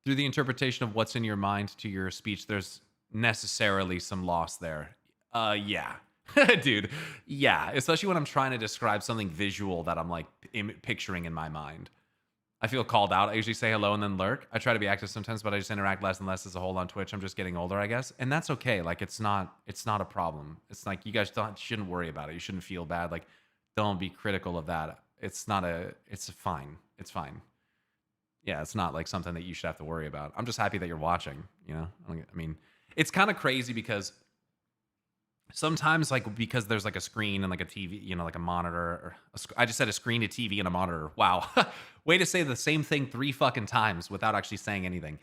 Through the interpretation of what's in your mind to your speech, there's necessarily some loss there. Yeah. Dude. Yeah. Especially when I'm trying to describe something visual that I'm like picturing in my mind. I feel called out. I usually say hello and then lurk. I try to be active sometimes, but I just interact less and less as a whole on Twitch. I'm just getting older, I guess. And that's okay. Like, it's not a problem. It's like, you guys shouldn't worry about it. You shouldn't feel bad. Like, don't be critical of that. It's fine. It's fine. Yeah, it's not like something that you should have to worry about. I'm just happy that you're watching, I mean, it's kind of crazy because sometimes, like, because there's like a screen and like a TV, like a monitor, or I just said a screen, a TV, and a monitor. Wow. Way to say the same thing 3 fucking times without actually saying anything.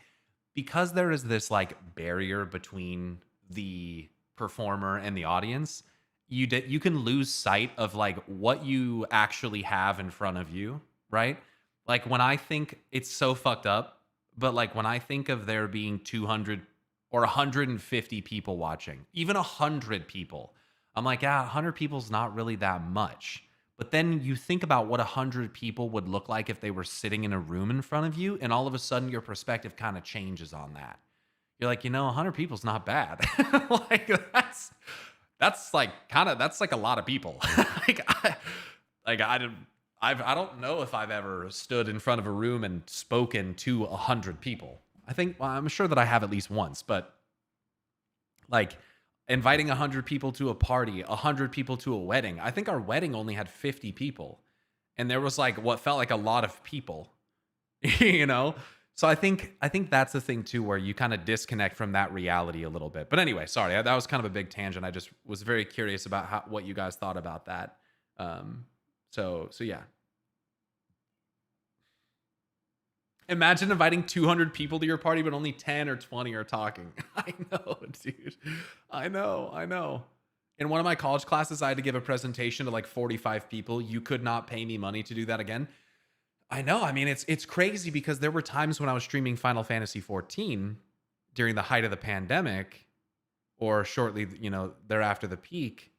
Because there is this like barrier between the performer and the audience, you can lose sight of like what you actually have in front of you, right? Like, when I think, it's so fucked up, but like when I think of there being 200 or 150 people watching, even 100 people, I'm like, yeah, 100 people's not really that much. But then you think about what 100 people would look like if they were sitting in a room in front of you, and all of a sudden your perspective kind of changes on that. You're like, 100 people's not bad. Like that's like that's like a lot of people. I don't know if I've ever stood in front of a room and spoken to 100 people. I'm sure that I have at least once, but like inviting 100 people to a party, 100 people to a wedding. I think our wedding only had 50 people, and there was like what felt like a lot of people, So I think that's the thing too, where you kind of disconnect from that reality a little bit. But anyway, sorry, that was kind of a big tangent. I just was very curious about what you guys thought about that. So yeah. Imagine inviting 200 people to your party, but only 10 or 20 are talking. I know, dude. I know. In one of my college classes, I had to give a presentation to like 45 people. You could not pay me money to do that again. I know. I mean, it's crazy because there were times when I was streaming Final Fantasy 14 during the height of the pandemic, or shortly, thereafter the peak,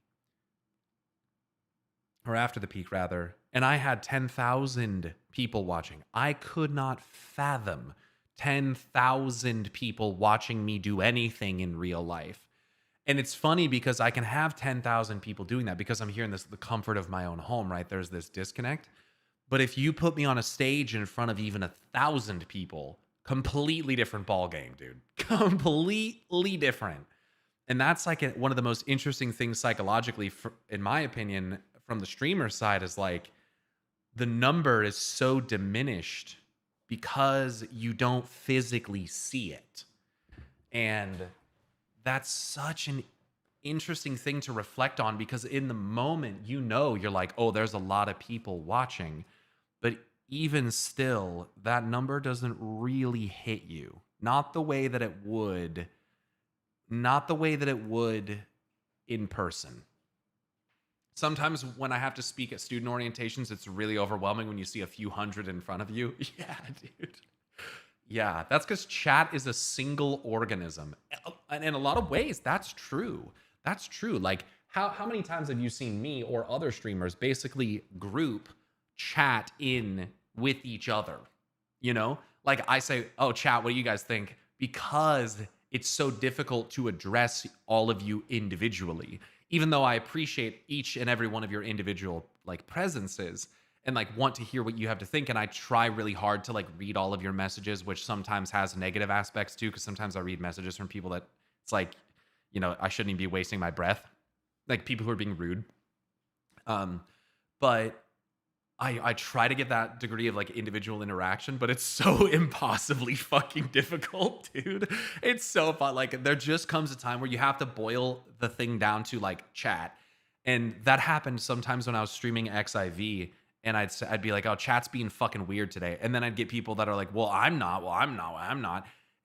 or after the peak rather, and I had 10,000 people watching. I could not fathom 10,000 people watching me do anything in real life. And it's funny because I can have 10,000 people doing that because I'm here in the comfort of my own home, right? There's this disconnect. But if you put me on a stage in front of even 1,000 people, completely different ball game, dude. Completely different. And that's like one of the most interesting things psychologically, in my opinion, from the streamer side, is like the number is so diminished because you don't physically see it. And that's such an interesting thing to reflect on, because in the moment, you're like, oh, there's a lot of people watching. But even still, that number doesn't really hit you. Not the way that it would in person. Sometimes when I have to speak at student orientations, it's really overwhelming when you see a few hundred in front of you. Yeah, dude. Yeah, that's because chat is a single organism. And in a lot of ways, that's true. That's true. Like, how many times have you seen me or other streamers basically group chat in with each other? Like I say, oh, chat, what do you guys think? Because it's so difficult to address all of you individually, even though I appreciate each and every one of your individual like presences and like want to hear what you have to think. And I try really hard to like read all of your messages, which sometimes has negative aspects too, because sometimes I read messages from people that it's like, I shouldn't even be wasting my breath, like people who are being rude. But I try to get that degree of like individual interaction, but it's so impossibly fucking difficult, dude. It's so fun. Like there just comes a time where you have to boil the thing down to like chat. And that happened sometimes when I was streaming XIV, and I'd be like, oh, chat's being fucking weird today. And then I'd get people that are like, well, I'm not.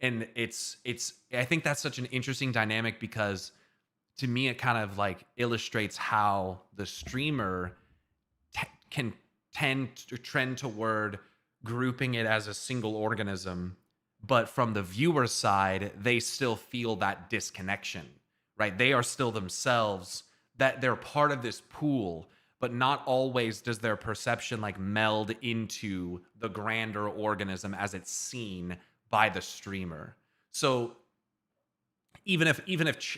And I think that's such an interesting dynamic, because to me, it kind of like illustrates how the streamer can tend to trend toward grouping it as a single organism, but from the viewer side, they still feel that disconnection, right? They are still themselves, that they're part of this pool, but not always does their perception like meld into the grander organism as it's seen by the streamer. So even if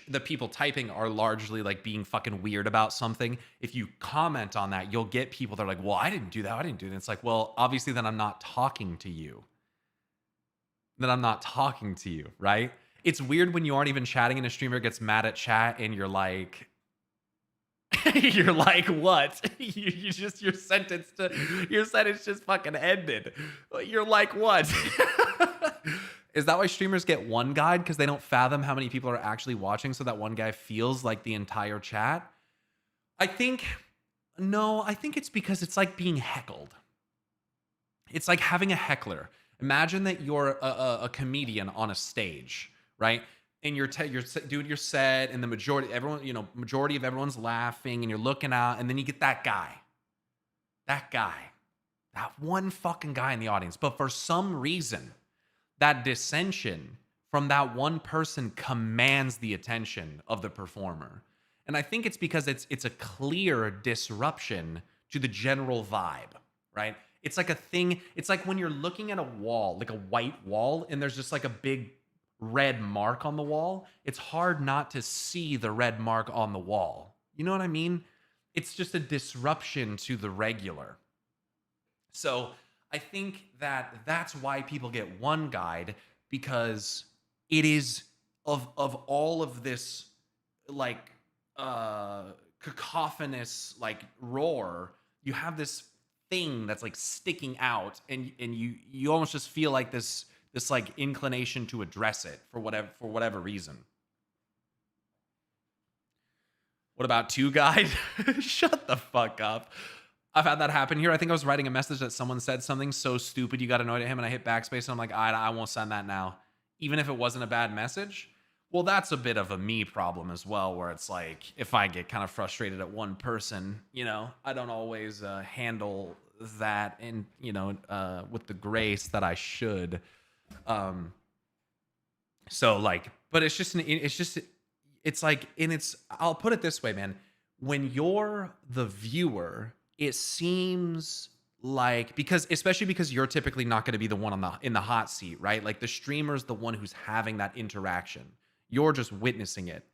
the people typing are largely like being fucking weird about something, if you comment on that, you'll get people that are like, well, I didn't do that. And it's like, well, obviously then I'm not talking to you. Right? It's weird when you aren't even chatting and a streamer gets mad at chat and you're like, you're like, what? Your sentence just fucking ended. You're like, what? Is that why streamers get one guide? Because they don't fathom how many people are actually watching, so that one guy feels like the entire chat? I think it's because it's like being heckled. It's like having a heckler. Imagine that you're a comedian on a stage, right? And you're doing your set, and the majority of everyone's laughing, and you're looking out, and then you get that one fucking guy in the audience. But for some reason, that dissension from that one person commands the attention of the performer. And I think it's because it's a clear disruption to the general vibe, right? It's like a thing, it's like when you're looking at a wall, like a white wall, and there's just like a big red mark on the wall. It's hard not to see the red mark on the wall. You know what I mean? It's just a disruption to the regular. So I think that that's why people get one guide, because it is of all of this like cacophonous like roar, you have this thing that's like sticking out, and you almost just feel like this like inclination to address it for whatever reason. What about two guide? Shut the fuck up. I've had that happen here. I think I was writing a message that someone said something so stupid you got annoyed at him, and I hit backspace and I'm like, I won't send that now. Even if it wasn't a bad message. Well, that's a bit of a me problem as well, where it's like, if I get kind of frustrated at one person, you know, I don't always handle that in, you know, with the grace that I should. So like, but it's like, I'll put it this way, man. When you're the viewer, it seems like, especially because you're typically not going to be the one in the hot seat, right? Like the streamer's the one who's having that interaction. You're just witnessing it.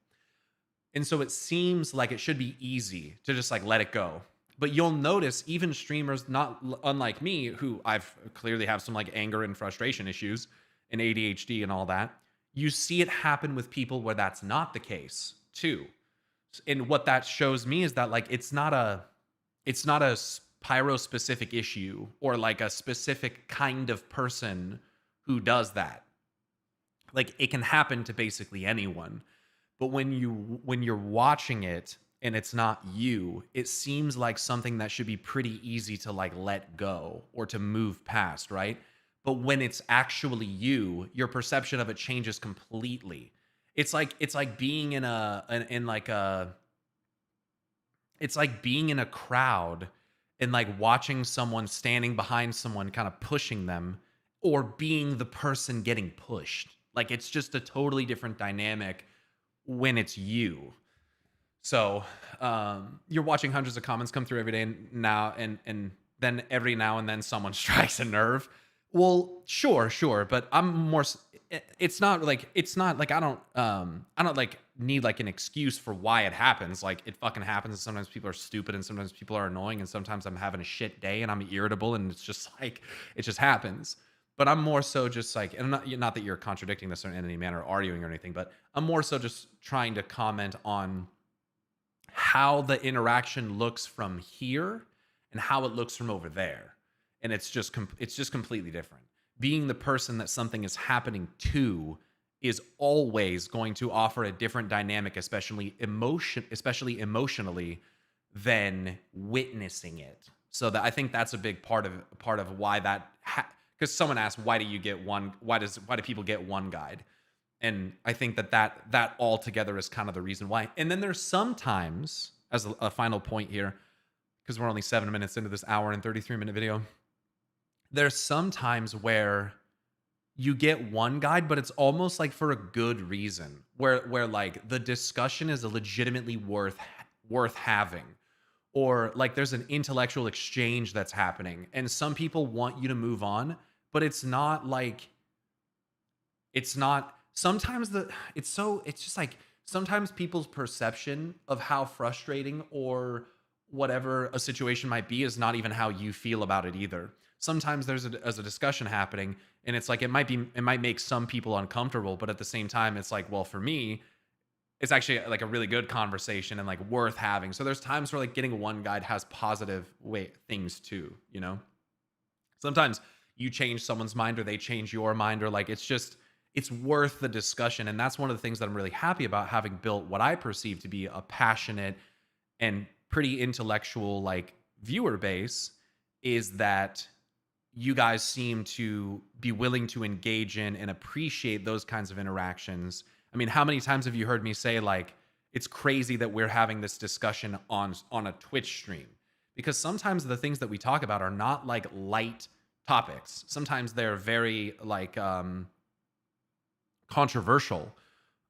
And so it seems like it should be easy to just like let it go. But you'll notice even streamers, not unlike me, who I've clearly have some like anger and frustration issues and ADHD and all that, you see it happen with people where that's not the case too. And what that shows me is that like it's not a pyro specific issue or like a specific kind of person who does that. Like it can happen to basically anyone. But when you're watching it and it's not you, it seems like something that should be pretty easy to like let go or to move past, right? But when it's actually you, your perception of it changes completely. It's like being in it's like being in a crowd and like watching someone standing behind someone kind of pushing them, or being the person getting pushed. Like it's just a totally different dynamic when it's you. So you're watching hundreds of comments come through every day now, and then every now and then someone strikes a nerve. Well, sure, but I'm more. It's not like I don't like need like an excuse for why it happens. Like it fucking happens. And sometimes people are stupid, and sometimes people are annoying, and sometimes I'm having a shit day and I'm irritable, and it's just like it just happens. But I'm more so just like, and not that you're contradicting this in any manner or arguing or anything, but I'm more so just trying to comment on how the interaction looks from here and how it looks from over there. And it's just completely different. Being the person that something is happening to is always going to offer a different dynamic, especially emotionally, than witnessing it. So that I think that's a big part of why that. Because someone asked, why do people get one guide? And I think that altogether is kind of the reason why. And then there's sometimes, as a final point here, because we're only 7 minutes into this hour and 33-minute video, there's some times where you get one guide, but it's almost like for a good reason, where like the discussion is legitimately worth having, or like there's an intellectual exchange that's happening, and some people want you to move on, but it's not like sometimes it's just like sometimes people's perception of how frustrating or whatever a situation might be is not even how you feel about it either. Sometimes there's a discussion happening, and it's like it might make some people uncomfortable, but at the same time it's like, well, for me it's actually like a really good conversation and like worth having. So there's times where like getting one guide has positive things too, you know? Sometimes you change someone's mind or they change your mind, or like it's worth the discussion. And that's one of the things that I'm really happy about, having built what I perceive to be a passionate and pretty intellectual like viewer base, is that you guys seem to be willing to engage in and appreciate those kinds of interactions. I mean, how many times have you heard me say like, it's crazy that we're having this discussion on a Twitch stream? Because sometimes the things that we talk about are not like light topics. Sometimes they're very like controversial.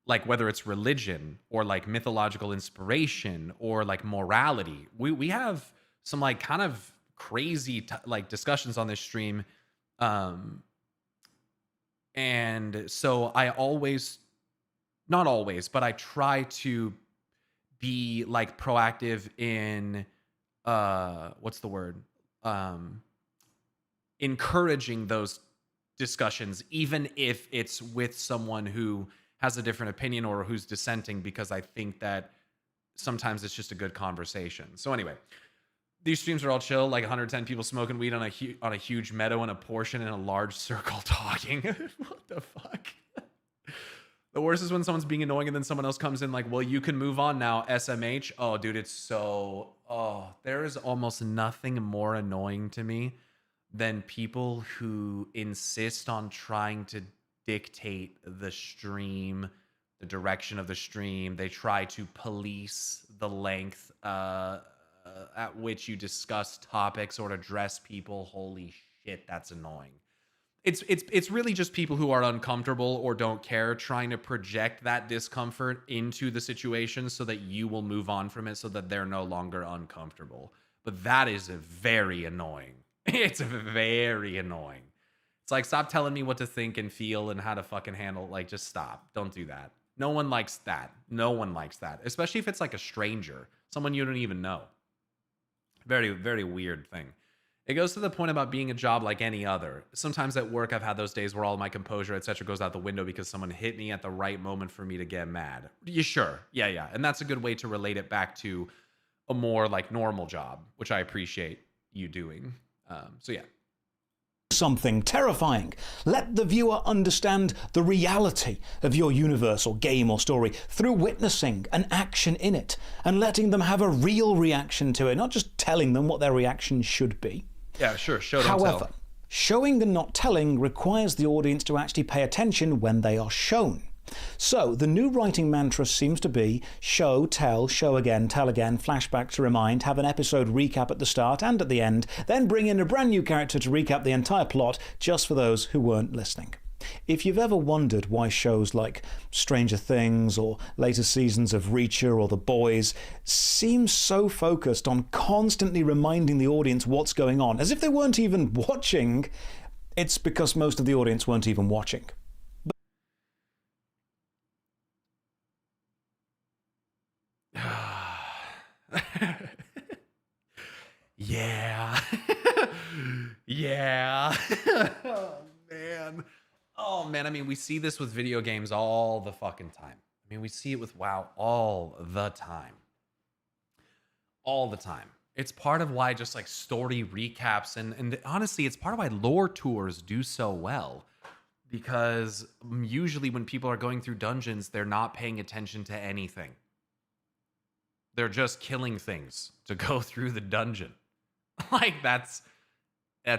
like whether it's religion or like mythological inspiration or like morality. We have some like kind of crazy like discussions on this stream. And so I always, not always, but I try to be like proactive in what's the word? Encouraging those discussions, even if it's with someone who has a different opinion or who's dissenting, because I think that sometimes it's just a good conversation. So anyway, these streams are all chill, like 110 people smoking weed on a huge meadow in a Porsche in a large circle talking. What the fuck? The worst is when someone's being annoying and then someone else comes in like, well, you can move on now, SMH. Oh, dude, it's so... Oh, there is almost nothing more annoying to me than people who insist on trying to dictate the stream, the direction of the stream. They try to police the length at which you discuss topics or address people. Holy shit, that's annoying. It's really just people who are uncomfortable or don't care trying to project that discomfort into the situation so that you will move on from it so that they're no longer uncomfortable. But that is very annoying. It's very annoying. It's like, stop telling me what to think and feel and how to fucking handle. Like, just stop. Don't do that. No one likes that. No one likes that. Especially if it's like a stranger, someone you don't even know. Very, very weird thing. It goes to the point about being a job like any other. Sometimes at work, I've had those days where all my composure, etc., goes out the window because someone hit me at the right moment for me to get mad. Yeah, sure. Yeah. And that's a good way to relate it back to a more like normal job, which I appreciate you doing. So yeah. Something terrifying. Let the viewer understand the reality of your universe or game or story through witnessing an action in it and letting them have a real reaction to it, not just telling them what their reaction should be. Yeah, sure. Show, don't tell. However, showing and not telling requires the audience to actually pay attention when they are shown. So, the new writing mantra seems to be show, tell, show again, tell again, flashback to remind, have an episode recap at the start and at the end, then bring in a brand new character to recap the entire plot just for those who weren't listening. If you've ever wondered why shows like Stranger Things or later seasons of Reacher or The Boys seem so focused on constantly reminding the audience what's going on, as if they weren't even watching, it's because most of the audience weren't even watching. Yeah. Yeah. Oh, man. I mean, we see this with video games all the fucking time. I mean, we see it with WoW all the time. All the time. It's part of why just like story recaps and honestly, it's part of why lore tours do so well. Because usually when people are going through dungeons, they're not paying attention to anything. They're just killing things to go through the dungeon. Like, that's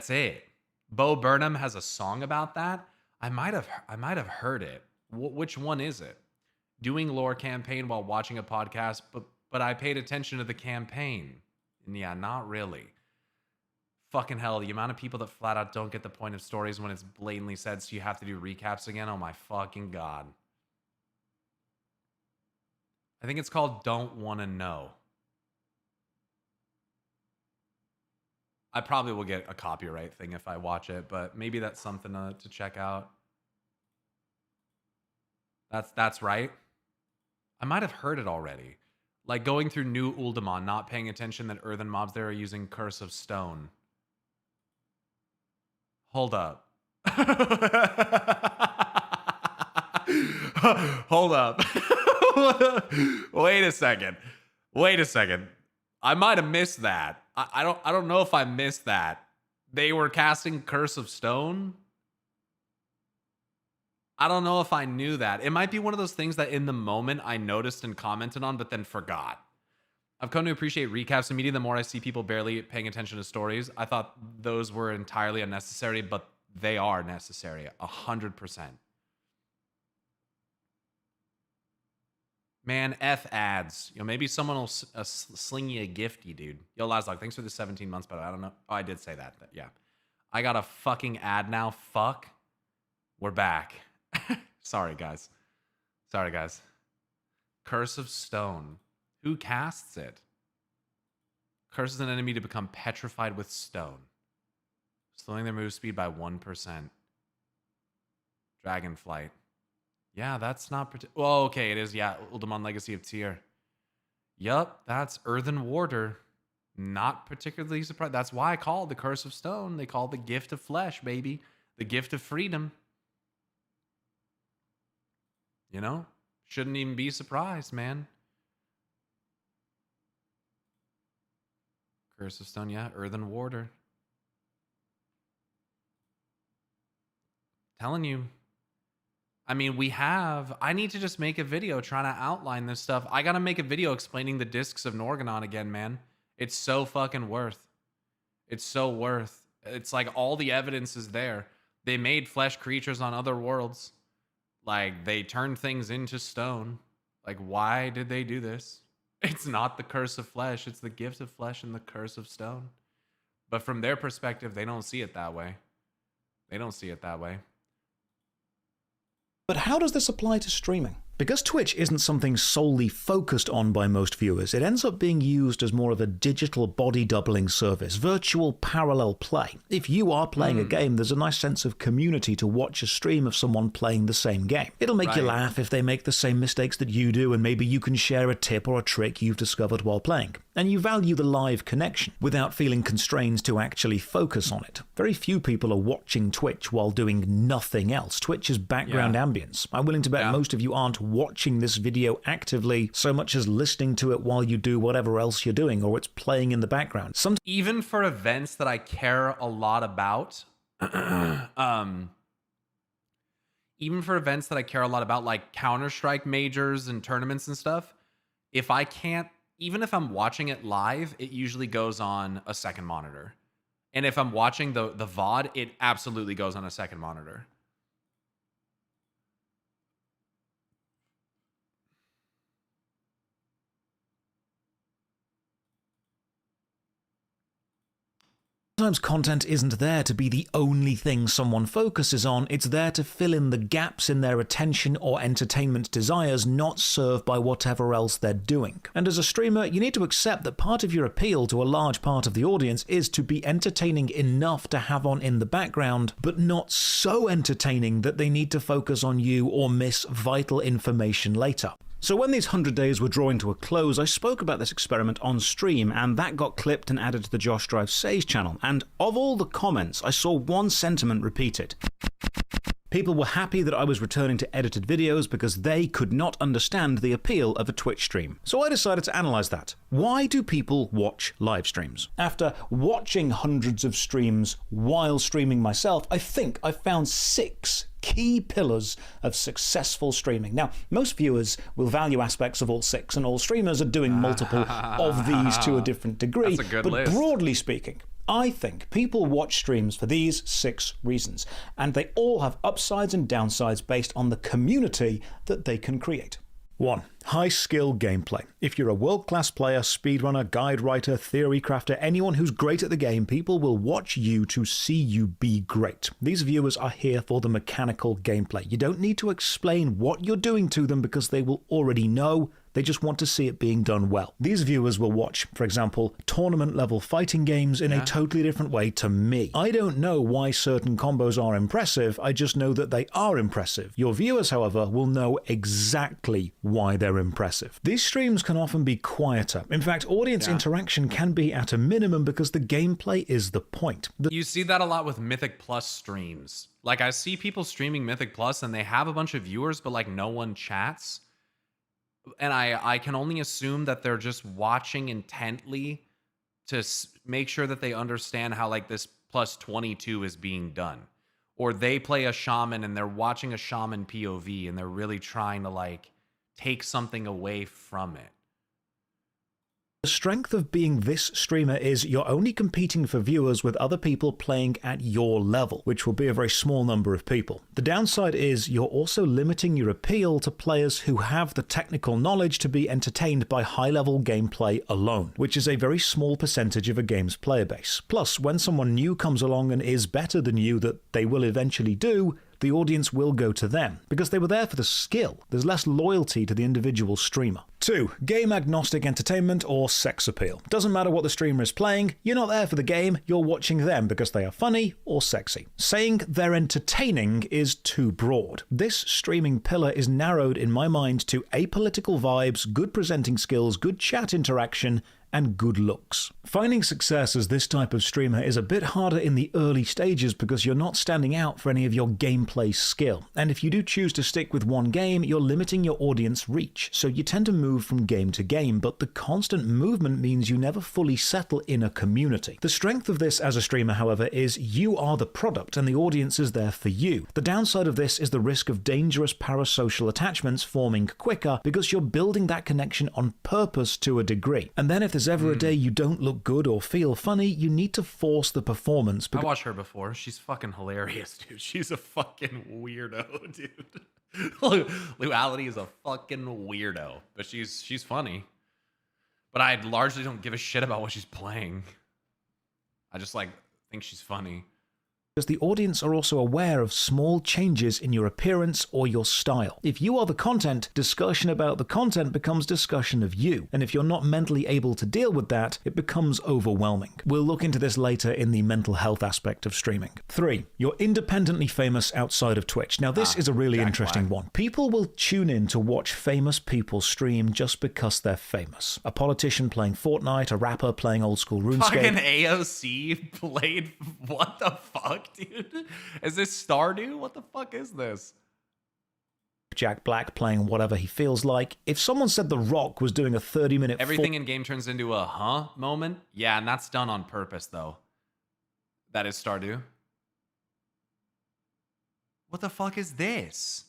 it. Bo Burnham has a song about that. I might have heard it. Which one is it? Doing lore campaign while watching a podcast, but I paid attention to the campaign. And yeah, not really. Fucking hell, the amount of people that flat out don't get the point of stories when it's blatantly said so you have to do recaps again. Oh my fucking God. I think it's called Don't Wanna Know. I probably will get a copyright thing if I watch it, but maybe that's something to check out. That's right. I might have heard it already. Like going through New Uldaman, not paying attention that earthen mobs there are using Curse of Stone. Hold up. Hold up. Wait a second. I might have missed that. I don't know if I missed that. They were casting Curse of Stone. I don't know if I knew that. It might be one of those things that in the moment I noticed and commented on, but then forgot. I've come to appreciate recaps immediately the more I see people barely paying attention to stories. I thought those were entirely unnecessary, but they are necessary. 100%. Man, F ads. You know, maybe someone will sling you a gifty, dude. Yo, Lazlock, thanks for the 17 months, but I don't know. Oh, I did say that. Yeah. I got a fucking ad now. Fuck. We're back. Sorry, guys. Sorry, guys. Curse of Stone. Who casts it? Curses an enemy to become petrified with stone, slowing their move speed by 1%. Dragonflight. Yeah, that's not... well, okay, it is, yeah. Ultimon Legacy of Tyr. Yup, that's Earthen Warder. Not particularly surprised. That's why I call it the Curse of Stone. They call it the Gift of Flesh, baby. The Gift of Freedom. You know? Shouldn't even be surprised, man. Curse of Stone, yeah. Earthen Warder. Telling you. I mean, I need to just make a video trying to outline this stuff. I gotta make a video explaining the discs of Norganon again, man. It's so fucking worth. It's so worth. It's like all the evidence is there. They made flesh creatures on other worlds. Like, they turned things into stone. Like, why did they do this? It's not the curse of flesh. It's the gift of flesh and the curse of stone. But from their perspective, they don't see it that way. They don't see it that way. But how does this apply to streaming? Because Twitch isn't something solely focused on by most viewers, it ends up being used as more of a digital body doubling service, virtual parallel play. If you are playing a game, there's a nice sense of community to watch a stream of someone playing the same game. It'll make you laugh if they make the same mistakes that you do, and maybe you can share a tip or a trick you've discovered while playing. And you value the live connection without feeling constrained to actually focus on it. Very few people are watching Twitch while doing nothing else. Twitch is background ambience. I'm willing to bet most of you aren't watching this video actively so much as listening to it while you do whatever else you're doing, or it's playing in the background. Even for events that I care a lot about, like Counter-Strike majors and tournaments and stuff, even if I'm watching it live, it usually goes on a second monitor. And if I'm watching the VOD, it absolutely goes on a second monitor. Sometimes content isn't there to be the only thing someone focuses on, it's there to fill in the gaps in their attention or entertainment desires not served by whatever else they're doing. And as a streamer, you need to accept that part of your appeal to a large part of the audience is to be entertaining enough to have on in the background, but not so entertaining that they need to focus on you or miss vital information later. So when these 100 days were drawing to a close, I spoke about this experiment on stream, and that got clipped and added to the Josh Drive Sage channel. And of all the comments, I saw one sentiment repeated. People were happy that I was returning to edited videos because they could not understand the appeal of a Twitch stream. So I decided to analyze that. Why do people watch live streams? After watching hundreds of streams while streaming myself, I think I found 6 key pillars of successful streaming. Now, most viewers will value aspects of all 6, and all streamers are doing multiple of these to a different degree. That's a good but list. Broadly speaking, I think people watch streams for these 6 reasons, and they all have upsides and downsides based on the community that they can create. 1. High-skill gameplay. If you're a world-class player, speedrunner, guide writer, theory crafter, anyone who's great at the game, people will watch you to see you be great. These viewers are here for the mechanical gameplay. You don't need to explain what you're doing to them because they will already know. They just want to see it being done well. These viewers will watch, for example, tournament-level fighting games in a totally different way to me. I don't know why certain combos are impressive, I just know that they are impressive. Your viewers, however, will know exactly why they're impressive. These streams can often be quieter. In fact, audience interaction can be at a minimum because the gameplay is the point. You see that a lot with Mythic Plus streams. Like, I see people streaming Mythic Plus and they have a bunch of viewers, but like no one chats. And I can only assume that they're just watching intently to make sure that they understand how like this plus 22 is being done. Or they play a shaman and they're watching a shaman POV and they're really trying to like take something away from it. The strength of being this streamer is you're only competing for viewers with other people playing at your level, which will be a very small number of people. The downside is you're also limiting your appeal to players who have the technical knowledge to be entertained by high-level gameplay alone, which is a very small percentage of a game's player base. Plus, when someone new comes along and is better than you, that they will eventually do, the audience will go to them, because they were there for the skill. There's less loyalty to the individual streamer. 2. Game agnostic entertainment or sex appeal. Doesn't matter what the streamer is playing, you're not there for the game, you're watching them because they are funny or sexy. Saying they're entertaining is too broad. This streaming pillar is narrowed in my mind to apolitical vibes, good presenting skills, good chat interaction, and good looks. Finding success as this type of streamer is a bit harder in the early stages because you're not standing out for any of your gameplay skill. And if you do choose to stick with one game, you're limiting your audience reach, so you tend to move from game to game, but the constant movement means you never fully settle in a community. The strength of this as a streamer, however, is you are the product and the audience is there for you. The downside of this is the risk of dangerous parasocial attachments forming quicker because you're building that connection on purpose to a degree. And then if there's ever a day you don't look good or feel funny, you need to force the performance. I watched her before. She's fucking hilarious, dude. She's a fucking weirdo, dude. Luality is a fucking weirdo, but she's funny. But I largely don't give a shit about what she's playing. I just think she's funny. Because the audience are also aware of small changes in your appearance or your style. If you are the content, discussion about the content becomes discussion of you. And if you're not mentally able to deal with that, it becomes overwhelming. We'll look into this later in the mental health aspect of streaming. 3. You're independently famous outside of Twitch. Now this is a really interesting one. People will tune in to watch famous people stream just because they're famous. A politician playing Fortnite, a rapper playing old school RuneScape. Fucking AOC played, what the fuck? Dude, is this Stardew? What the fuck is this? Jack Black playing whatever he feels like. If someone said The Rock was doing a 30-minute... Everything in game turns into a moment. Yeah, and that's done on purpose, though. That is Stardew. What the fuck is this?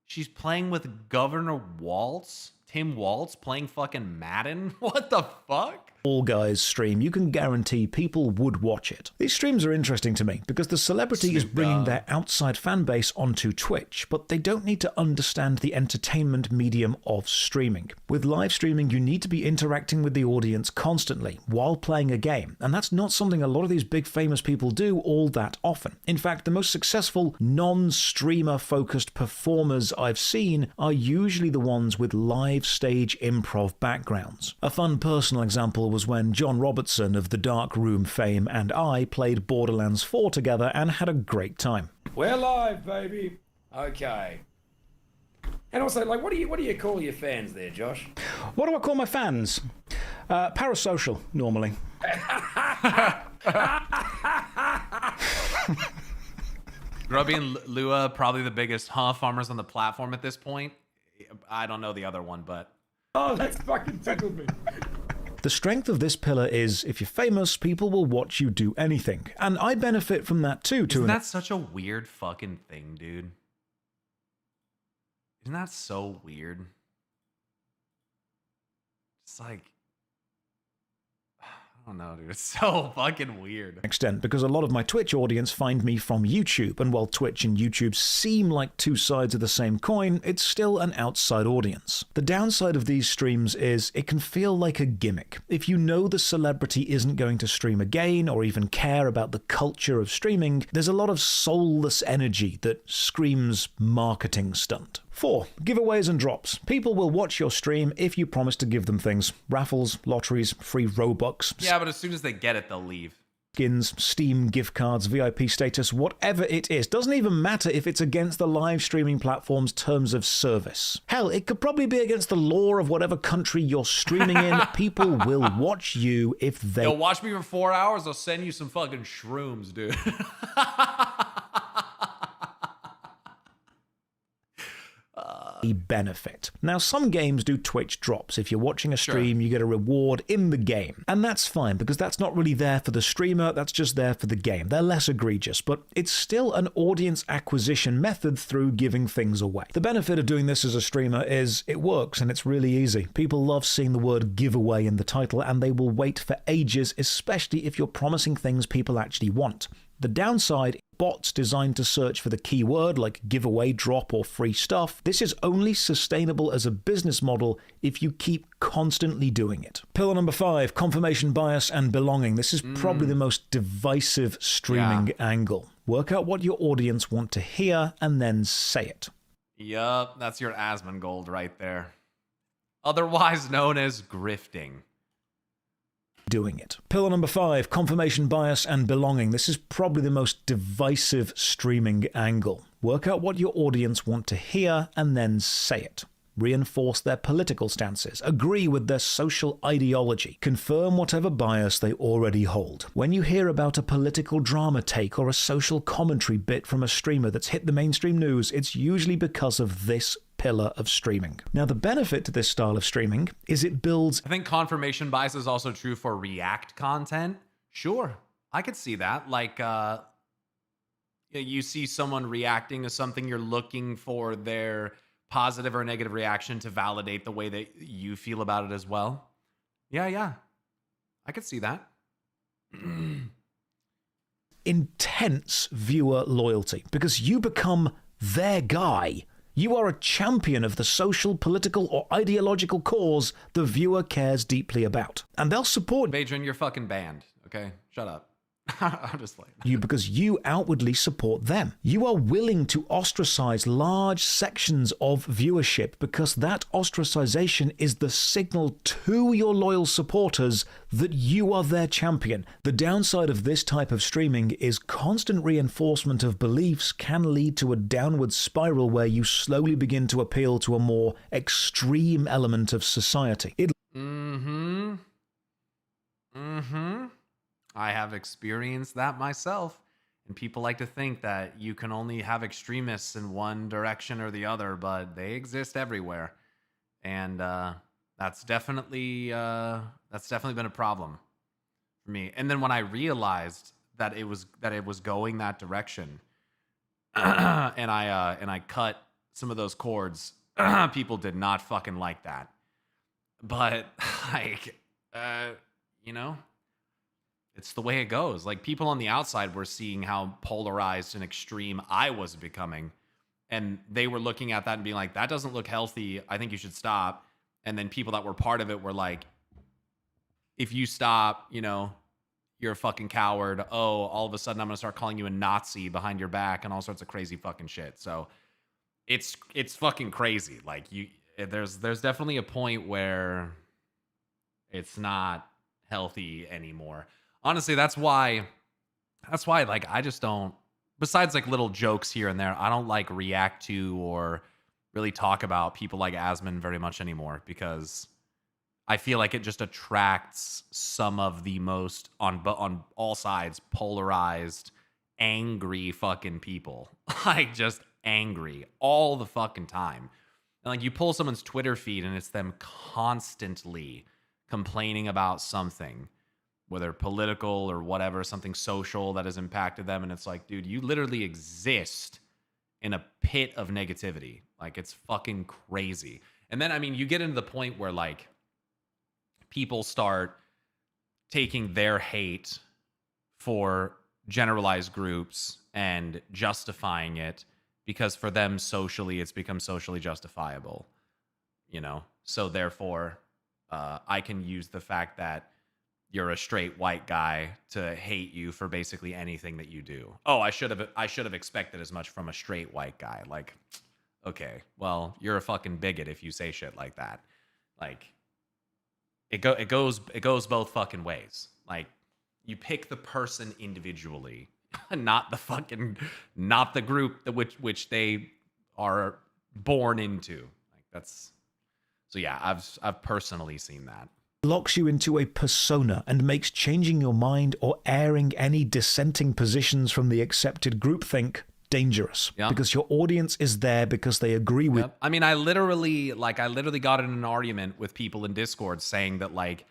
She's playing with Governor Waltz? Tim Waltz playing fucking Madden? What the fuck? All Guys stream, you can guarantee people would watch it. These streams are interesting to me because the celebrity is bringing their outside fan base onto Twitch, but they don't need to understand the entertainment medium of streaming. With live streaming, you need to be interacting with the audience constantly while playing a game, and that's not something a lot of these big famous people do all that often. In fact, the most successful non-streamer focused performers I've seen are usually the ones with live stage improv backgrounds. A fun personal example was when John Robertson of the Dark Room fame and I played Borderlands 4 together and had a great time. We're live, baby. Okay. And also, what do you call your fans there, Josh? What do I call my fans? Parasocial, normally. Grubby and Lua, probably the biggest farmers on the platform at this point. I don't know the other one, but... Oh, that's fucking tickled me. The strength of this pillar is, if you're famous, people will watch you do anything. And I benefit from that too. Isn't that such a weird fucking thing, dude? Isn't that so weird? It's like... I don't know, dude. It's so fucking weird. Extent, because a lot of my Twitch audience find me from YouTube, and while Twitch and YouTube seem like two sides of the same coin, it's still an outside audience. The downside of these streams is it can feel like a gimmick. If you know the celebrity isn't going to stream again or even care about the culture of streaming, there's a lot of soulless energy that screams marketing stunt. 4. Giveaways and drops. People will watch your stream if you promise to give them things. Raffles, lotteries, free Robux. Yeah, but as soon as they get it, they'll leave. Skins, Steam gift cards, VIP status, whatever it is. Doesn't even matter if it's against the live streaming platform's terms of service. Hell, it could probably be against the law of whatever country you're streaming in. People will watch you if they... They'll watch me for 4 hours, they'll send you some fucking shrooms, dude. benefit. Now, some games do Twitch drops. If you're watching a stream, you get a reward in the game. And that's fine, because that's not really there for the streamer, that's just there for the game. They're less egregious, but it's still an audience acquisition method through giving things away. The benefit of doing this as a streamer is it works and it's really easy. People love seeing the word giveaway in the title, and they will wait for ages, especially if you're promising things people actually want. The downside, bots designed to search for the keyword like giveaway, drop, or free stuff. This is only sustainable as a business model if you keep constantly doing it. Pillar number 5, confirmation bias and belonging. This is probably the most divisive streaming angle. Work out what your audience want to hear and then say it. Yup, that's your Asmongold right there. Otherwise known as grifting. Doing it. Pillar number 5, confirmation bias and belonging. This is probably the most divisive streaming angle. Work out what your audience want to hear and then say it. Reinforce their political stances, agree with their social ideology, confirm whatever bias they already hold. When you hear about a political drama take or a social commentary bit from a streamer that's hit the mainstream news, it's usually because of this pillar of streaming. Now, the benefit to this style of streaming is it builds... I think confirmation bias is also true for React content. Sure, I could see that. Like, you see someone reacting to something, you're looking for their positive or negative reaction to validate the way that you feel about it as well. Yeah. I could see that. Intense viewer loyalty, because you become their guy. You are a champion of the social, political, or ideological cause the viewer cares deeply about. And they'll support Adrian, you're fucking banned, okay? Shut up. I'm just like you because you outwardly support them. You are willing to ostracize large sections of viewership because that ostracization is the signal to your loyal supporters that you are their champion. The downside of this type of streaming is constant reinforcement of beliefs can lead to a downward spiral where you slowly begin to appeal to a more extreme element of society. I have experienced that myself, and people like to think that you can only have extremists in one direction or the other, but they exist everywhere, and that's definitely been a problem for me. And then when I realized that it was going that direction, and I cut some of those cords, people did not fucking like that. But like, you know. It's the way it goes. Like, people on the outside were seeing how polarized and extreme I was becoming. And they were looking at that and being like, that doesn't look healthy. I think you should stop. And then people that were part of it were like, if you stop, you know, you're a fucking coward. Oh, all of a sudden I'm going to start calling you a Nazi behind your back and all sorts of crazy fucking shit. So it's fucking crazy. Like, there's definitely a point where it's not healthy anymore. Honestly, that's why like I just don't, besides like little jokes here and there, I don't like react to or really talk about people like Asmon very much anymore, because I feel like it just attracts some of the most on all sides polarized, angry fucking people. Like, just angry all the fucking time. And like, you pull someone's Twitter feed and it's them constantly complaining about something, whether political or whatever, something social that has impacted them. And it's like, dude, you literally exist in a pit of negativity. Like, it's fucking crazy. And then, I mean, you get into the point where like people start taking their hate for generalized groups and justifying it because for them socially, it's become socially justifiable, you know? So therefore, I can use the fact that you're a straight white guy to hate you for basically anything that you do. Oh, I should have expected as much from a straight white guy. Like, okay, well, you're a fucking bigot if you say shit like that. Like, it goes both fucking ways. Like, you pick the person individually, not the group which they are born into. Like, that's, so yeah, I've personally seen that. Locks you into a persona and makes changing your mind or airing any dissenting positions from the accepted groupthink dangerous. Yep. Because your audience is there because they agree with... Yep. I mean, I literally got in an argument with people in Discord saying that, like,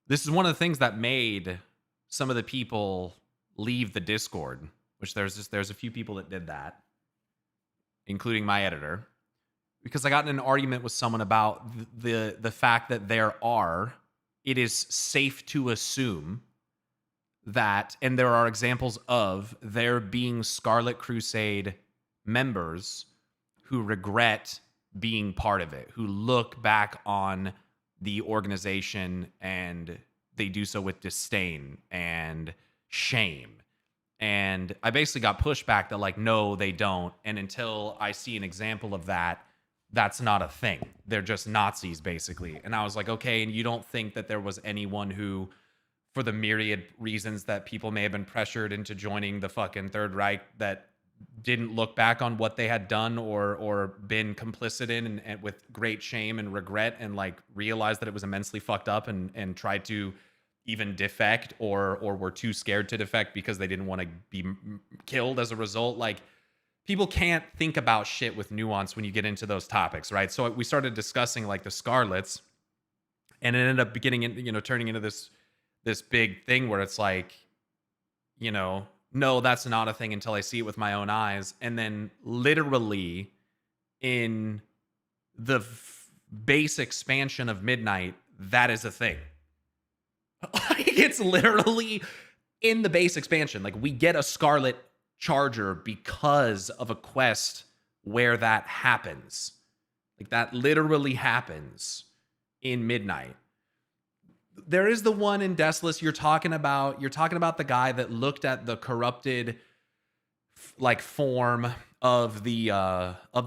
this is one of the things that made some of the people leave the Discord, which there's a few people that did that, including my editor. Because I got in an argument with someone about the fact that it is safe to assume that, and there are examples of there being Scarlet Crusade members who regret being part of it, who look back on the organization and they do so with disdain and shame. And I basically got pushback that like, no, they don't. And until I see an example of that, that's not a thing. They're just Nazis, basically. And I was like, okay, and you don't think that there was anyone who, for the myriad reasons that people may have been pressured into joining the fucking Third Reich, that didn't look back on what they had done or been complicit in and with great shame and regret and like realized that it was immensely fucked up and tried to even defect or were too scared to defect because they didn't want to be killed as a result. Like, people can't think about shit with nuance when you get into those topics, right? So we started discussing like the Scarlets, and it ended up getting in, you know, turning into this big thing where it's like, you know, no, that's not a thing until I see it with my own eyes. And then literally in the base expansion of Midnight, that is a thing. Like, it's literally in the base expansion. Like, we get a Scarlet Charger because of a quest where that happens. Like, that literally happens in Midnight. There is the one in Desolus you're talking about. You're talking about the guy that looked at the corrupted like form of the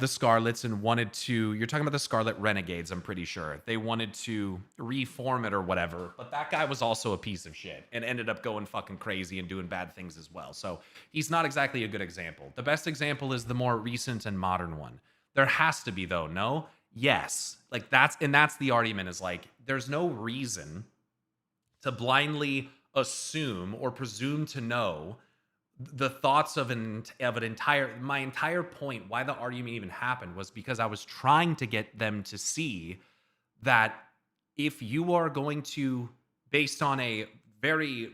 Scarlets and wanted to, you're talking about the Scarlet Renegades, I'm pretty sure. They wanted to reform it or whatever. But that guy was also a piece of shit and ended up going fucking crazy and doing bad things as well. So he's not exactly a good example. The best example is the more recent and modern one. There has to be though, no? Yes. Like that's the argument, is like, there's no reason to blindly assume or presume to know the thoughts of my entire point, why the argument even happened, was because I was trying to get them to see that if you are going to, based on a very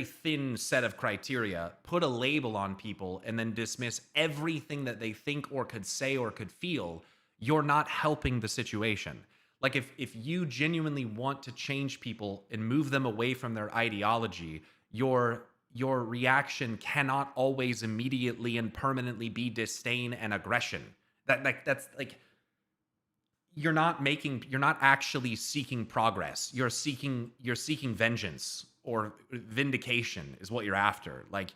thin set of criteria, put a label on people and then dismiss everything that they think or could say or could feel, you're not helping the situation. Like, if you genuinely want to change people and move them away from their ideology, your reaction cannot always immediately and permanently be disdain and aggression. That's like, you're not actually seeking progress. You're seeking vengeance or vindication is what you're after. Like,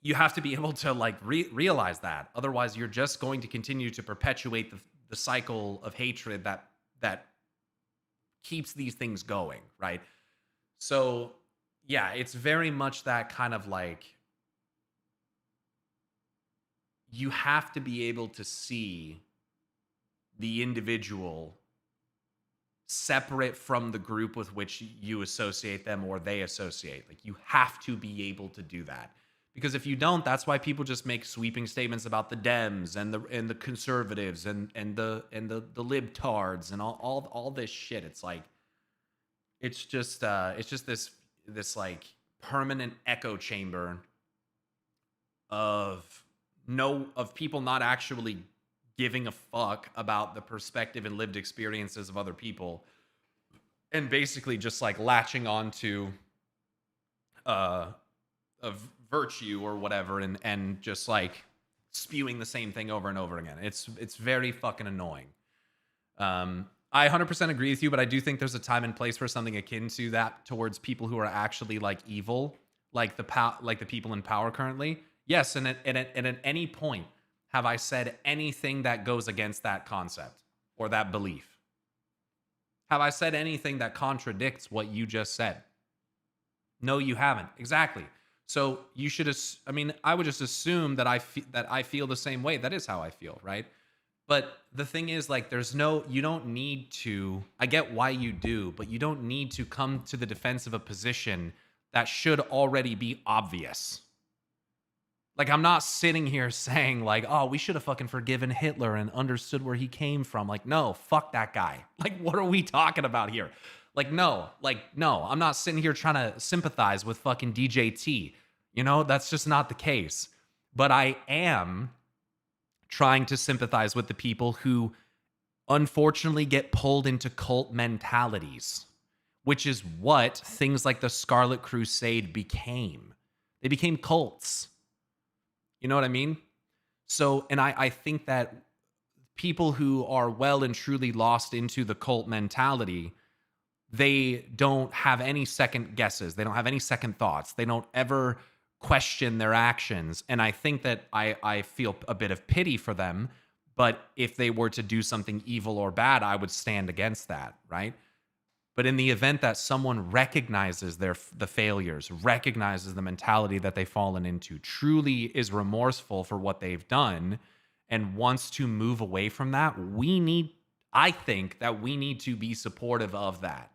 you have to be able to like realize that. Otherwise, you're just going to continue to perpetuate the cycle of hatred that keeps these things going, right? So yeah, it's very much that kind of like, you have to be able to see the individual separate from the group with which you associate them or they associate. Like, you have to be able to do that. Because if you don't, that's why people just make sweeping statements about the Dems and the conservatives and the libtards and all this shit. It's like, it's just this like permanent echo chamber of people not actually giving a fuck about the perspective and lived experiences of other people, and basically just like latching on to of virtue or whatever, and just like spewing the same thing over and over again. It's very fucking annoying. I 100% agree with you, but I do think there's a time and place for something akin to that towards people who are actually like evil, like the people in power currently. Yes, and at any point have I said anything that goes against that concept or that belief? Have I said anything that contradicts what you just said? No, you haven't. Exactly. So you should, I would just assume that I feel the same way. That is how I feel, right? But the thing is, like, you don't need to, I get why you do, but you don't need to come to the defense of a position that should already be obvious. Like, I'm not sitting here saying, like, oh, we should have fucking forgiven Hitler and understood where he came from. Like, no, fuck that guy. Like, what are we talking about here? No, I'm not sitting here trying to sympathize with fucking DJT. You know, that's just not the case. But I am trying to sympathize with the people who unfortunately get pulled into cult mentalities, which is what things like the Scarlet Crusade became. They became cults. You know what I mean? So, and I think that people who are well and truly lost into the cult mentality, they don't have any second guesses. They don't have any second thoughts. They don't ever question their actions. And I think that I feel a bit of pity for them. But if they were to do something evil or bad, I would stand against that, right? But in the event that someone recognizes the failures, recognizes the mentality that they've fallen into, truly is remorseful for what they've done, and wants to move away from that, I think that we need to be supportive of that.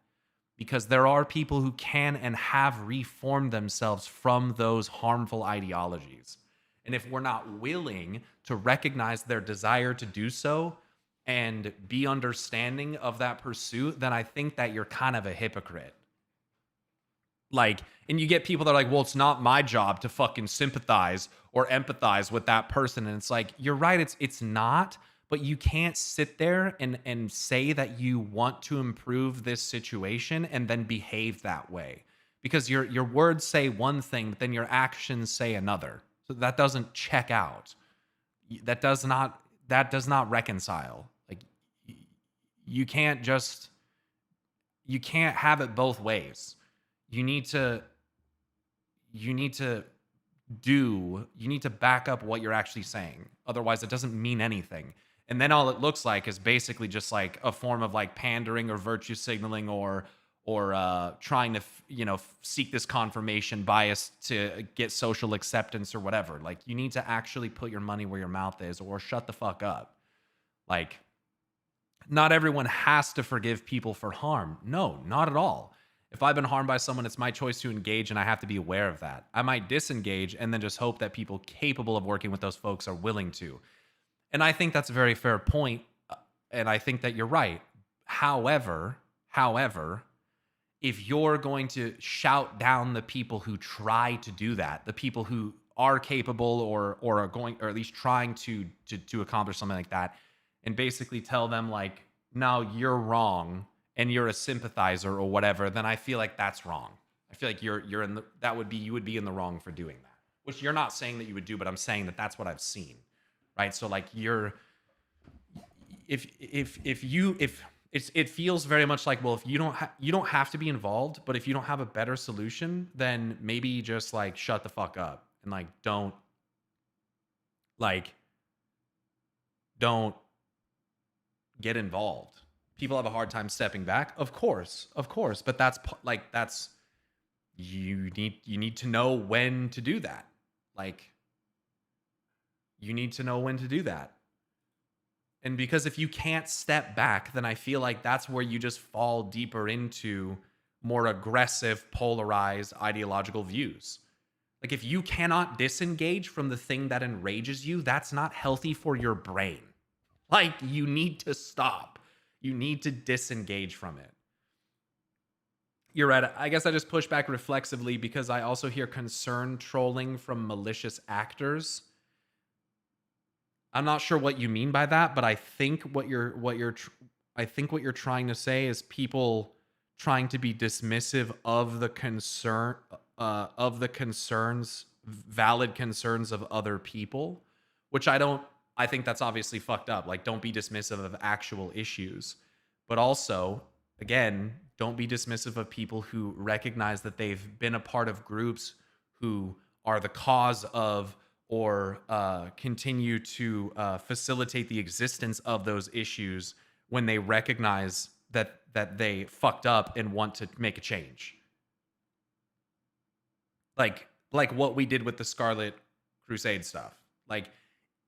Because there are people who can and have reformed themselves from those harmful ideologies. And if we're not willing to recognize their desire to do so and be understanding of that pursuit, then I think that you're kind of a hypocrite. Like, and you get people that are like, well, it's not my job to fucking sympathize or empathize with that person. And it's like, you're right, it's not, but you can't sit there and say that you want to improve this situation and then behave that way. Because your words say one thing, but then your actions say another. So that doesn't check out. That does not reconcile. Like, you can't have it both ways. You need to back up what you're actually saying. Otherwise, it doesn't mean anything. And then all it looks like is basically just like a form of like pandering or virtue signaling or trying to, seek this confirmation bias to get social acceptance or whatever. Like, you need to actually put your money where your mouth is, or shut the fuck up. Like, not everyone has to forgive people for harm. No, not at all. If I've been harmed by someone, it's my choice to engage, and I have to be aware of that. I might disengage and then just hope that people capable of working with those folks are willing to. And I think that's a very fair point, and I think that you're right. However, if you're going to shout down the people who try to do that, the people who are capable or are going, or at least trying to accomplish something like that, and basically tell them like, no, you're wrong and you're a sympathizer or whatever, then I feel like that's wrong. I feel like you would be in the wrong for doing that. Which you're not saying that you would do, but I'm saying that that's what I've seen. Right? So like it feels very much like, well, if you don't have to be involved, but if you don't have a better solution, then maybe just like shut the fuck up and like don't get involved. People have a hard time stepping back, of course, but that's you need to know when to do that. Like, you need to know when to do that. And because if you can't step back, then I feel like that's where you just fall deeper into more aggressive, polarized ideological views. Like, if you cannot disengage from the thing that enrages you, that's not healthy for your brain. Like, you need to stop. You need to disengage from it. You're right. I guess I just push back reflexively because I also hear concern trolling from malicious actors. I'm not sure what you mean by that, but I think what you're trying to say is people trying to be dismissive of the valid concerns of other people, which I think that's obviously fucked up. Like, don't be dismissive of actual issues, but also, again, don't be dismissive of people who recognize that they've been a part of groups who are the cause of or continue to facilitate the existence of those issues when they recognize that they fucked up and want to make a change. Like what we did with the Scarlet Crusade stuff. Like,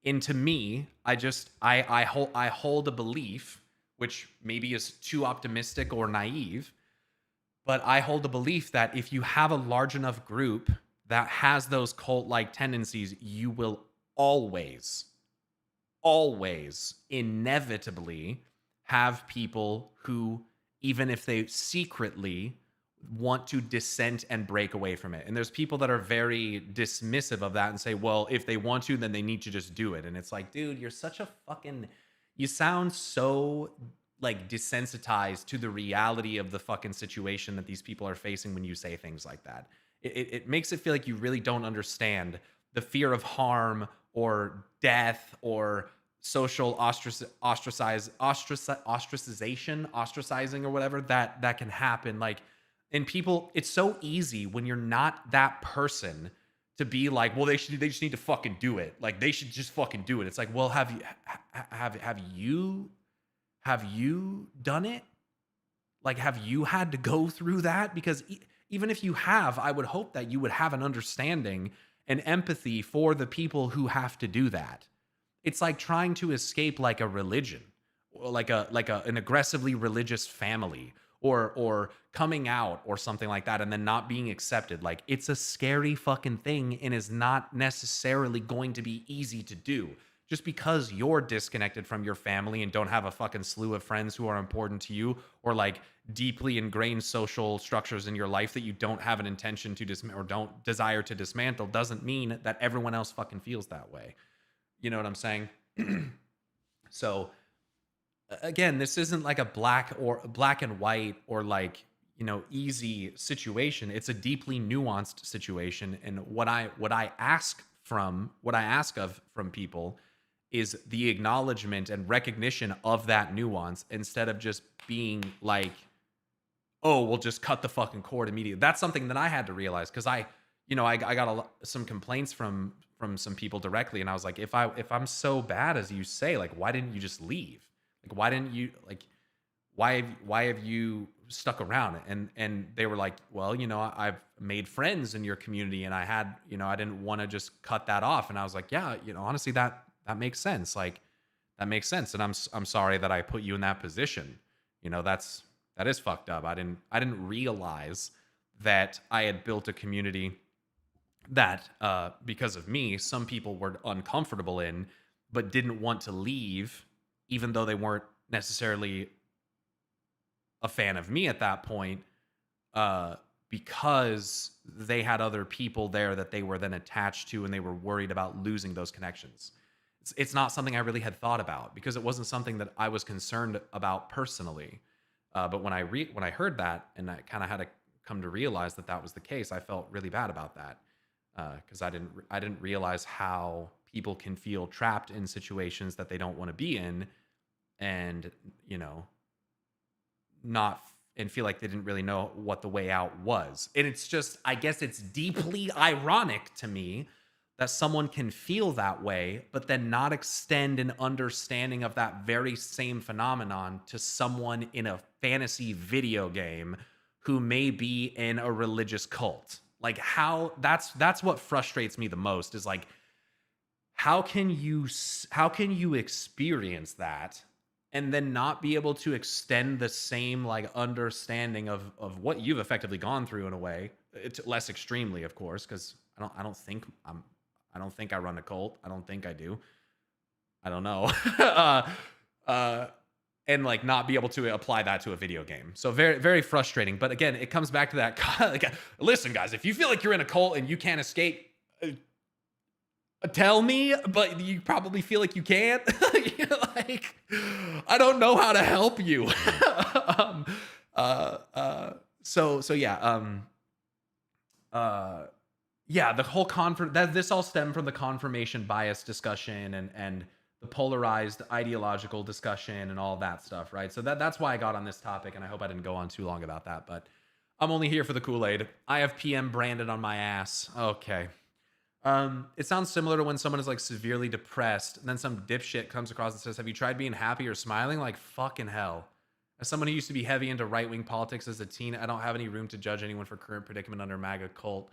and to me, I hold a belief, which maybe is too optimistic or naive, but I hold a belief that if you have a large enough group that has those cult-like tendencies, you will always inevitably have people who, even if they secretly want to dissent and break away from it. And there's people that are very dismissive of that and say, well, if they want to, then they need to just do it. And it's like, dude, you sound so like desensitized to the reality of the fucking situation that these people are facing when you say things like that. It makes it feel like you really don't understand the fear of harm or death or social ostracizing or whatever that can happen. Like, and people, it's so easy when you're not that person to be like, well, they just need to fucking do it. Like, they should just fucking do it. It's like, well, have you done it? Like, have you had to go through that? Because even if you have, I would hope that you would have an understanding and empathy for the people who have to do that. It's like trying to escape like a religion, or like an aggressively religious family, or coming out or something like that, and then not being accepted. Like, it's a scary fucking thing and is not necessarily going to be easy to do. Just because you're disconnected from your family and don't have a fucking slew of friends who are important to you, or like deeply ingrained social structures in your life that you don't have an intention to or don't desire to dismantle, doesn't mean that everyone else fucking feels that way. You know what I'm saying? So again, this isn't like a black and white or like, you know, easy situation. It's a deeply nuanced situation. And what I ask of from people is the acknowledgement and recognition of that nuance, instead of just being like, oh, we'll just cut the fucking cord immediately. That's something that I had to realize, because I got some complaints from some people directly, and I was like, if I'm so bad as you say, like, why didn't you just leave? Like, why didn't you, like, why have you stuck around? And they were like, well, you know, I've made friends in your community, and I had, you know, I didn't want to just cut that off. And I was like, yeah, you know, honestly, that makes sense. Like, that makes sense. And I'm sorry that I put you in that position. You know, that is fucked up. I didn't realize that I had built a community that because of me, some people were uncomfortable in, but didn't want to leave, even though they weren't necessarily a fan of me at that point, because they had other people there that they were then attached to, and they were worried about losing those connections. It's not something I really had thought about, because it wasn't something that I was concerned about personally. But when I heard that, and I kind of had to come to realize that that was the case, I felt really bad about that. Because I didn't realize how people can feel trapped in situations that they don't want to be in, and, you know, and feel like they didn't really know what the way out was. And it's just, I guess it's deeply ironic to me that someone can feel that way, but then not extend an understanding of that very same phenomenon to someone in a fantasy video game who may be in a religious cult. Like, how that's what frustrates me the most, is like, how can you experience that and then not be able to extend the same like understanding of what you've effectively gone through, in a way. It's less extremely, of course, because I don't think I run a cult. I don't think I do. I don't know. And like not be able to apply that to a video game. So very, very frustrating. But again, it comes back to that. Like, listen, guys, if you feel like you're in a cult and you can't escape, tell me, but you probably feel like you can't. Like, I don't know how to help you. Yeah, the whole this all stemmed from the confirmation bias discussion and the polarized ideological discussion and all that stuff, right? So that's why I got on this topic, and I hope I didn't go on too long about that, but I'm only here for the Kool-Aid. I have PM branded on my ass. Okay. It sounds similar to when someone is like severely depressed, and then some dipshit comes across and says, have you tried being happy or smiling? Like, fucking hell. As someone who used to be heavy into right-wing politics as a teen, I don't have any room to judge anyone for current predicament under MAGA cult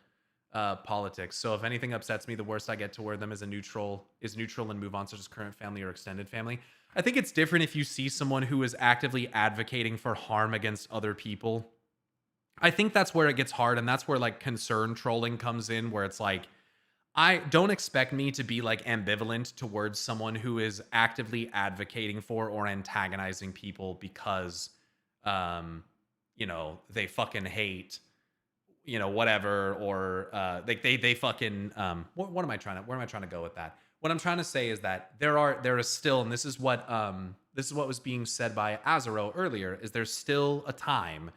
politics. So if anything upsets me, the worst I get toward them is neutral and move on, such as current family or extended family. I think it's different if you see someone who is actively advocating for harm against other people. I think that's where it gets hard, and that's where like concern trolling comes in, where it's like, I don't expect me to be like ambivalent towards someone who is actively advocating for or antagonizing people because, they fucking hate, whatever, or they fucking, where am I trying to go with that? What I'm trying to say is that there is still, and this is what was being said by Azaro earlier, is there's still a time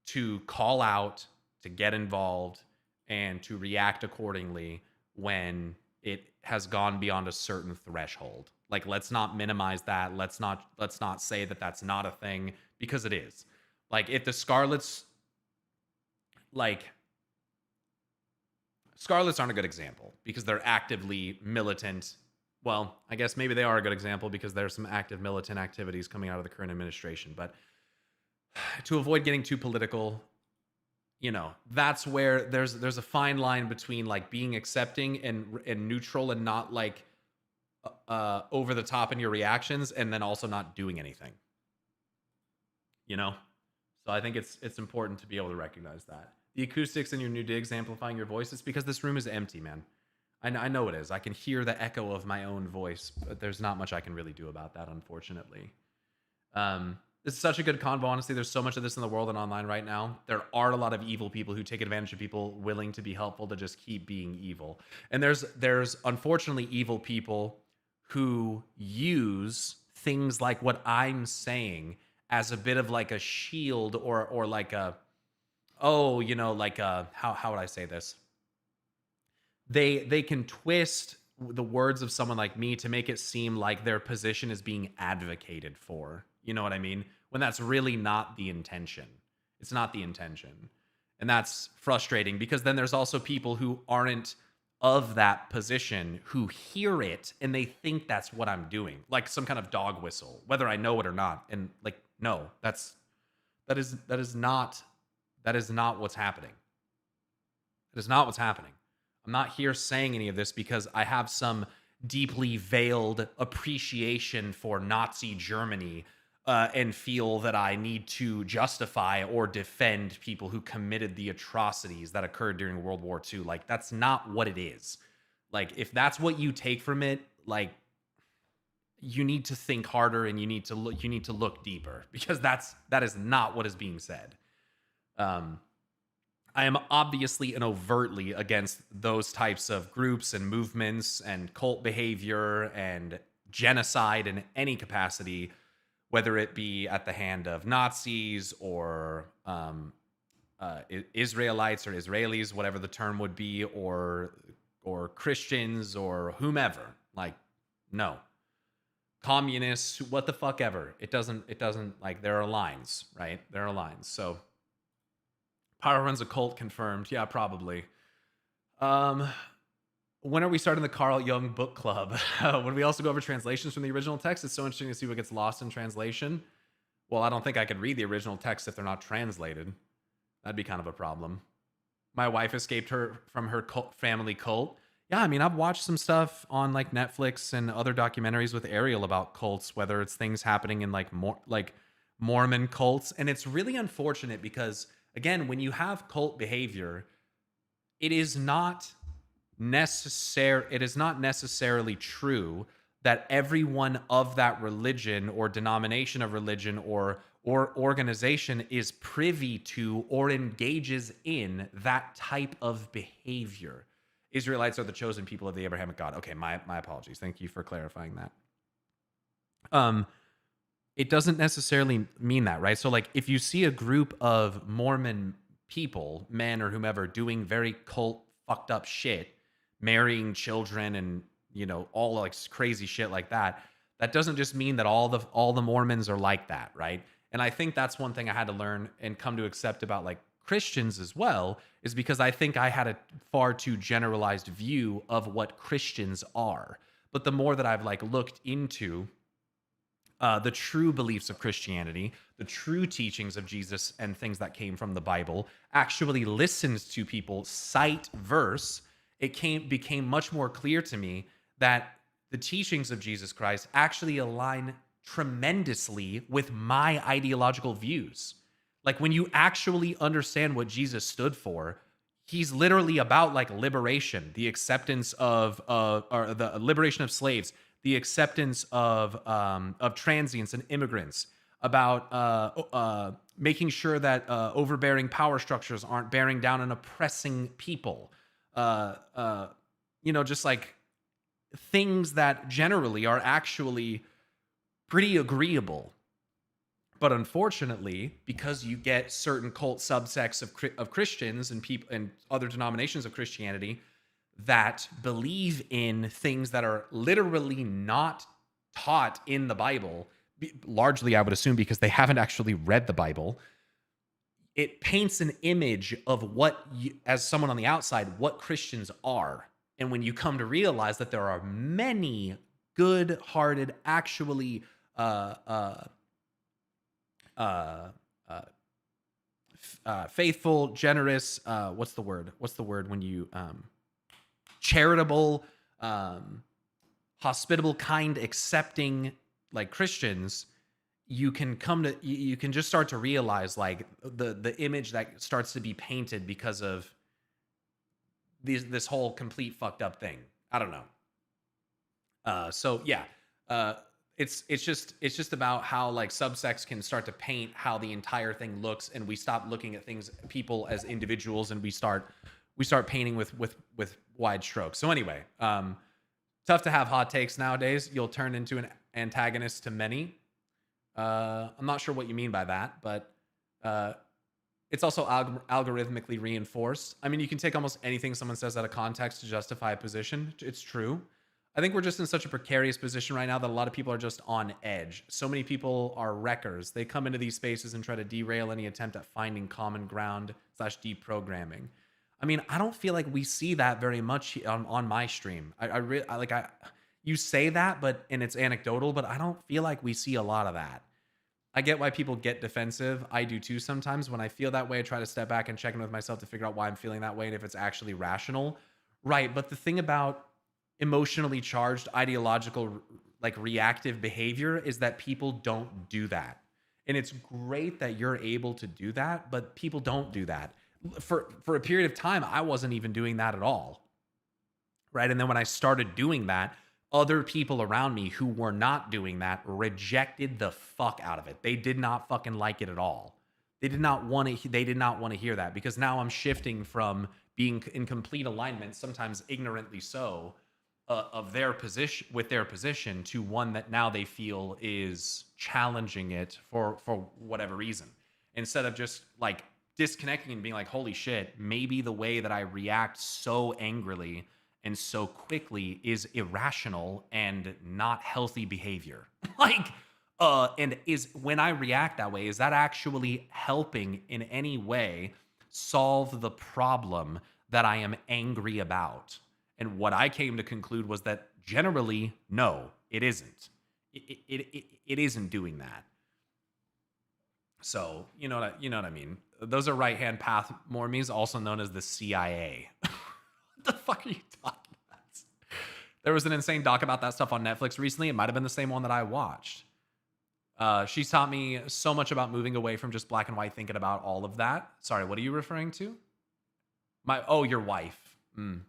to call out, to get involved, and to react accordingly when it has gone beyond a certain threshold. Like, let's not minimize that. Let's not say that that's not a thing, because it is. Like, if the Scarlets, like, Scarlets aren't a good example because they're actively militant. Well, I guess maybe they are a good example because there's some active militant activities coming out of the current administration. But to avoid getting too political, you know, that's where there's a fine line between like being accepting and neutral and not like over the top in your reactions, and then also not doing anything. You know? So I think it's important to be able to recognize that. The acoustics in your new digs amplifying your voice, it's because this room is empty, man. I know it is. I can hear the echo of my own voice, but there's not much I can really do about that, unfortunately. This is such a good convo, honestly. There's so much of this in the world and online right now. There are a lot of evil people who take advantage of people willing to be helpful to just keep being evil. And there's unfortunately evil people who use things like what I'm saying as a bit of like a shield or like a, oh, you know, like a, how would I say this? They can twist the words of someone like me to make it seem like their position is being advocated for. You know what I mean? When that's really not the intention. It's not the intention. And that's frustrating because then there's also people who aren't of that position who hear it and they think that's what I'm doing. Like some kind of dog whistle, whether I know it or not. And like, no, that is not what's happening. That is not what's happening. I'm not here saying any of this because I have some deeply veiled appreciation for Nazi Germany and feel that I need to justify or defend people who committed the atrocities that occurred during World War II. Like, that's not what it is. Like, if that's what you take from it, like, you need to think harder and you need to look deeper, because that is not what is being said. I am obviously and overtly against those types of groups and movements and cult behavior and genocide in any capacity, whether it be at the hand of Nazis or Israelites or Israelis, whatever the term would be, or Christians or whomever. Like, no. Communists, what the fuck ever. It doesn't like, there are lines, right? There are lines. So Pyro runs a cult confirmed. Yeah, probably. When are we starting the Carl Jung book club? When we also go over translations from the original text? It's so interesting to see what gets lost in translation. Well, I don't think I could read the original text if they're not translated. That'd be kind of a problem. My wife escaped from her family cult. Yeah, I mean, I've watched some stuff on like Netflix and other documentaries with Ariel about cults, whether it's things happening in like Mormon cults. And it's really unfortunate because, again, when you have cult behavior, it is not necessarily true that everyone of that religion or denomination of religion or organization is privy to or engages in that type of behavior. Israelites are the chosen people of the Abrahamic God. Okay, my apologies. Thank you for clarifying that. It doesn't necessarily mean that, right? So like if you see a group of Mormon people, men or whomever, doing very cult fucked up shit, marrying children and, you know, all like crazy shit like that, that doesn't just mean that all the Mormons are like that, right? And I think that's one thing I had to learn and come to accept about like Christians as well, is because I think I had a far too generalized view of what Christians are. But the more that I've like looked into the true beliefs of Christianity, the true teachings of Jesus and things that came from the Bible, actually listened to people cite verse, it became much more clear to me that the teachings of Jesus Christ actually align tremendously with my ideological views. Like when you actually understand what Jesus stood for, he's literally about like liberation, the acceptance of or the liberation of slaves, the acceptance of transients and immigrants, about making sure that overbearing power structures aren't bearing down and oppressing people. You know, just like things that generally are actually pretty agreeable. But unfortunately, because you get certain cult subsects of Christians and people and other denominations of Christianity that believe in things that are literally not taught in the Bible, largely I would assume because they haven't actually read the Bible, it paints an image of what, as someone on the outside, what Christians are. And when you come to realize that there are many good-hearted, actually faithful, generous, what's the word when you charitable, hospitable, kind, accepting, like, Christians, you can just start to realize, like, the image that starts to be painted because of this whole complete fucked up thing. I don't know. So yeah, it's just about how, like, subsects can start to paint how the entire thing looks, and we stop looking at people as individuals, and we start painting with wide strokes. So anyway, tough to have hot takes nowadays. You'll turn into an antagonist to many. I'm not sure what you mean by that, but it's also algorithmically reinforced. I mean, you can take almost anything someone says out of context to justify a position. It's true. I think we're just in such a precarious position right now that a lot of people are just on edge. So many people are wreckers. They come into these spaces and try to derail any attempt at finding common ground / deprogramming. I mean, I don't feel like we see that very much on my stream. You say that, and it's anecdotal, but I don't feel like we see a lot of that. I get why people get defensive. I do too sometimes. When I feel that way, I try to step back and check in with myself to figure out why I'm feeling that way and if it's actually rational. Right, but the thing about emotionally charged, ideological, like, reactive behavior is that people don't do that. And it's great that you're able to do that, but people don't do that. For a period of time, I wasn't even doing that at all. Right, and then when I started doing that, other people around me who were not doing that rejected the fuck out of it. They did not fucking like it at all. They did not want to hear that, because now I'm shifting from being in complete alignment, sometimes ignorantly so, of their position to one that now they feel is challenging it for whatever reason. Instead of just, like, disconnecting and being like, holy shit, maybe the way that I react so angrily and so quickly is irrational and not healthy behavior. And is, when I react that way, is that actually helping in any way solve the problem that I am angry about? And what I came to conclude was that generally, no, it isn't. It isn't doing that. So, you know what I mean? Those are right-hand path normies, also known as the CIA. What the fuck are you talking about? There was an insane doc about that stuff on Netflix recently. It might have been the same one that I watched. She's taught me so much about moving away from just black and white thinking about all of that. Sorry, what are you referring to? Your wife. The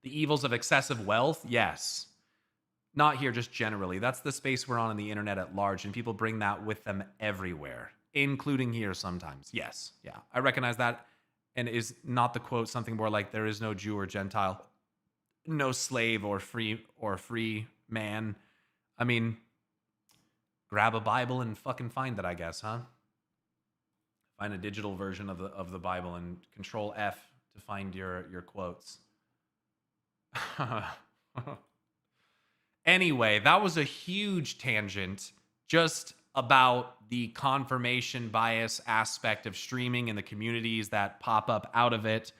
evils of excessive wealth? Yes. Not here, just generally. That's the space we're on in the internet at large, and people bring that with them everywhere, including here sometimes. Yes, yeah. I recognize that. And is not the quote something more like, there is no Jew or Gentile, no slave or free man? I mean, grab a Bible and fucking find it, I guess, huh? Find a digital version of the Bible and Control F to find your quotes. Anyway, that was a huge tangent just about the confirmation bias aspect of streaming and the communities that pop up out of it.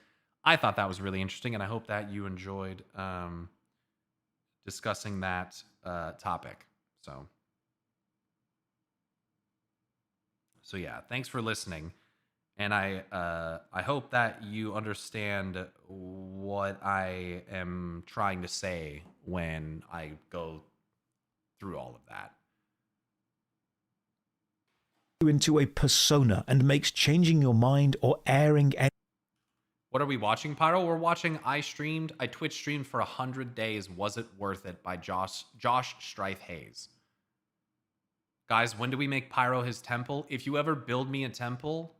I thought that was really interesting, and I hope that you enjoyed discussing that topic. So yeah, thanks for listening. And I hope that you understand what I am trying to say when I go through all of that. Into a persona and makes changing your mind or airing any... What are we watching, Pyro? We're watching I Twitch streamed for 100 days. Was it worth it? By Josh Strife Hayes. Guys, when do we make Pyro his temple? If you ever build me a temple,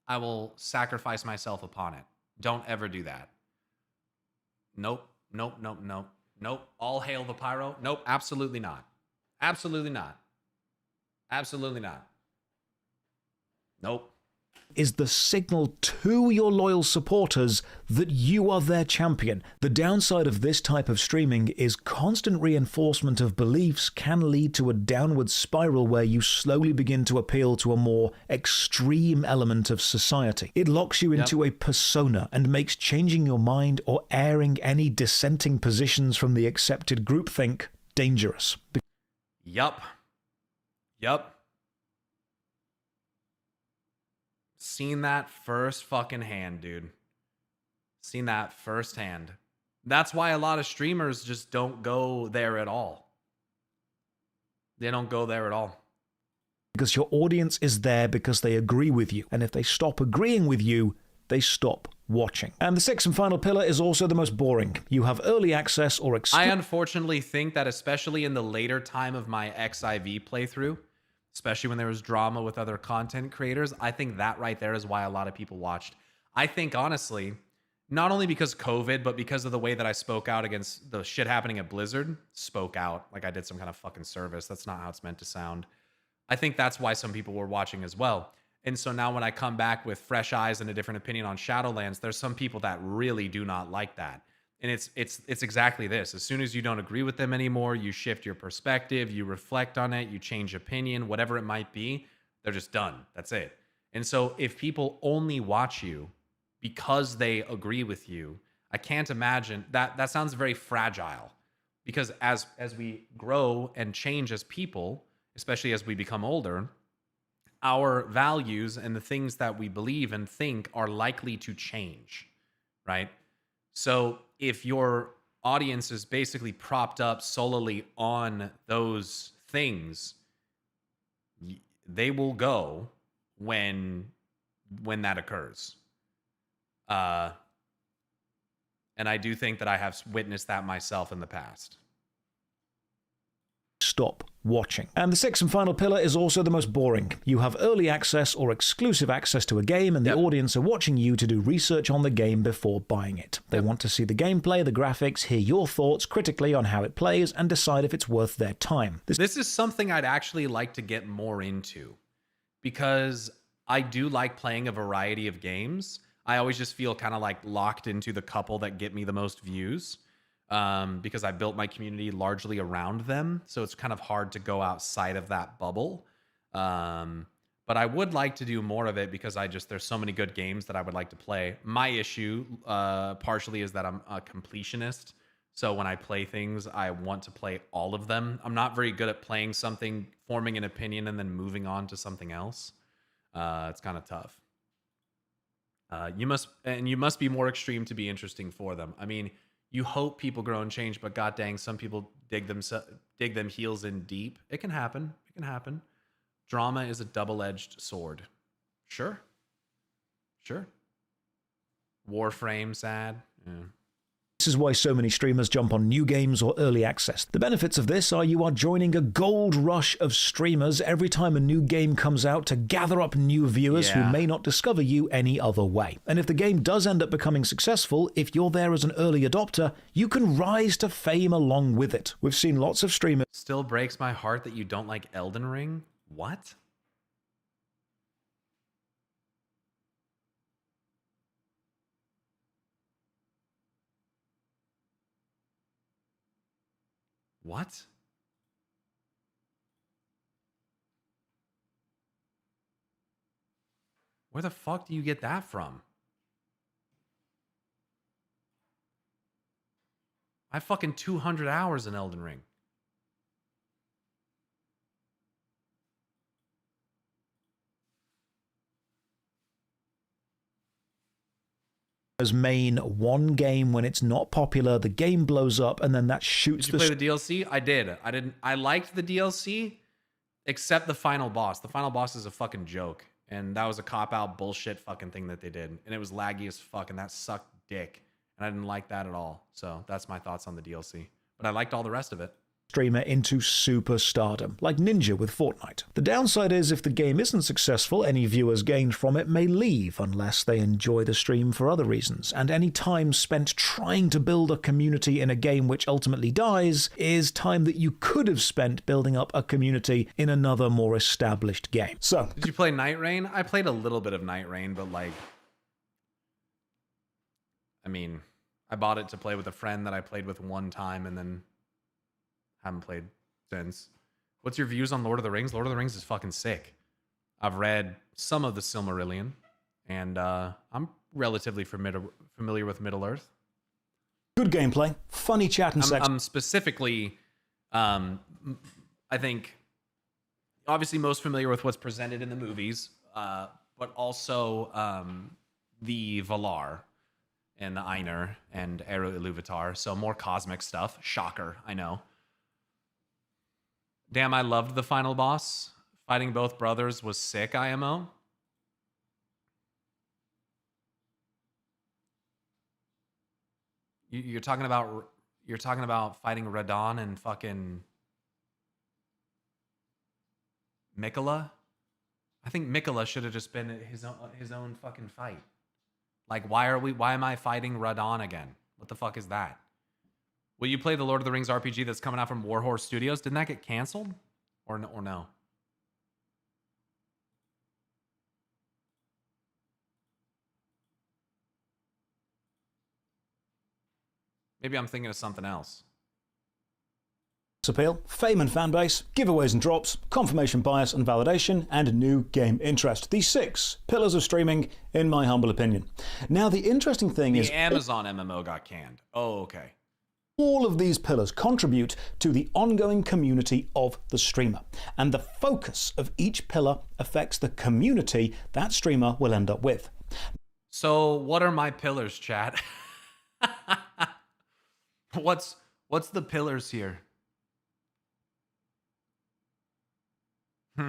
I will sacrifice myself upon it. Don't ever do that. Nope. All hail the Pyro. Nope, absolutely not. Absolutely not. Nope. is the signal to your loyal supporters that you are their champion. The downside of this type of streaming is constant reinforcement of beliefs can lead to a downward spiral where you slowly begin to appeal to a more extreme element of society. It locks you into a persona and makes changing your mind or airing any dissenting positions from the accepted groupthink dangerous. Yup. Seen that first fucking hand, dude. Seen that firsthand. That's why a lot of streamers just don't go there at all. They don't go there at all. Because your audience is there because they agree with you. And if they stop agreeing with you, they stop watching. And the sixth and final pillar is also the most boring. You have early access or I unfortunately think that especially in the later time of my XIV playthrough, especially when there was drama with other content creators, I think that right there is why a lot of people watched. I think, honestly, not only because COVID, but because of the way that I spoke out against the shit happening at Blizzard, spoke out like I did some kind of fucking service. That's not how it's meant to sound. I think that's why some people were watching as well. And so now when I come back with fresh eyes and a different opinion on Shadowlands, there's some people that really do not like that. And it's exactly this. As soon as you don't agree with them anymore, you shift your perspective, you reflect on it, you change opinion, whatever it might be, they're just done. That's it. And so if people only watch you because they agree with you, I can't imagine that sounds very fragile, because as we grow and change as people, especially as we become older, our values and the things that we believe and think are likely to change, right? So if your audience is basically propped up solely on those things, they will go when that occurs. And I do think that I have witnessed that myself in the past. Stop watching. And the sixth and final pillar is also the most boring. You have early access or exclusive access to a game, and the audience are watching you to do research on the game before buying it. They want to see the gameplay, the graphics, hear your thoughts critically on how it plays, and decide if it's worth their time. This is something I'd actually like to get more into, because I do like playing a variety of games. I always just feel kind of like locked into the couple that get me the most views. Because I built my community largely around them. So it's kind of hard to go outside of that bubble. But I would like to do more of it because there's so many good games that I would like to play. My issue, partially, is that I'm a completionist. So when I play things, I want to play all of them. I'm not very good at playing something, forming an opinion, and then moving on to something else. It's kind of tough. You must be more extreme to be interesting for them. I mean, you hope people grow and change, but god dang, some people dig them heels in deep. It can happen. It can happen. Drama is a double-edged sword. Sure. Warframe sad. Yeah. This is why so many streamers jump on new games or early access. The benefits of this are you are joining a gold rush of streamers every time a new game comes out to gather up new viewers who may not discover you any other way. And if the game does end up becoming successful, if you're there as an early adopter, you can rise to fame along with it. We've seen lots of streamers. Still breaks my heart that you don't like Elden Ring. What? What? Where the fuck do you get that from? I have fucking 200 hours in Elden Ring. Main one game when it's not popular, the game blows up, and then that shoots. Did you play the DLC? I did. I didn't. I liked the DLC, except the final boss. The final boss is a fucking joke, and that was a cop-out bullshit fucking thing that they did, and it was laggy as fuck, and that sucked dick, and I didn't like that at all. So that's my thoughts on the DLC. But I liked all the rest of it. streamer into superstardom, like Ninja with Fortnite. The downside is if the game isn't successful, any viewers gained from it may leave unless they enjoy the stream for other reasons, and any time spent trying to build a community in a game which ultimately dies is time that you could have spent building up a community in another more established game. So, did you play Night Rain? I played a little bit of Night Rain, but like, I mean, I bought it to play with a friend that I played with one time and then haven't played since. What's your views on Lord of the Rings? Lord of the Rings is fucking sick. I've read some of the Silmarillion, and I'm relatively familiar with Middle-earth. Good gameplay, funny chat and sex. I'm specifically, I think, obviously most familiar with what's presented in the movies, but also the Valar and the Ainur and Eru Ilúvatar, so more cosmic stuff. Shocker, I know. Damn, I loved the final boss. Fighting both brothers was sick, IMO. You're talking about fighting Radon and fucking Mikola? I think Mikola should have just been his own fucking fight. Like, why am I fighting Radon again? What the fuck is that? Will you play the Lord of the Rings RPG that's coming out from Warhorse Studios? Didn't that get canceled? Or no? Maybe I'm thinking of something else. Appeal, fame and fanbase, giveaways and drops, confirmation bias and validation, and new game interest. The 6 pillars of streaming, in my humble opinion. Now, the interesting thing is... The Amazon MMO got canned. Oh, okay. All of these pillars contribute to the ongoing community of the streamer, and the focus of each pillar affects the community that streamer will end up with. So, what are my pillars, chat? What's the pillars here? If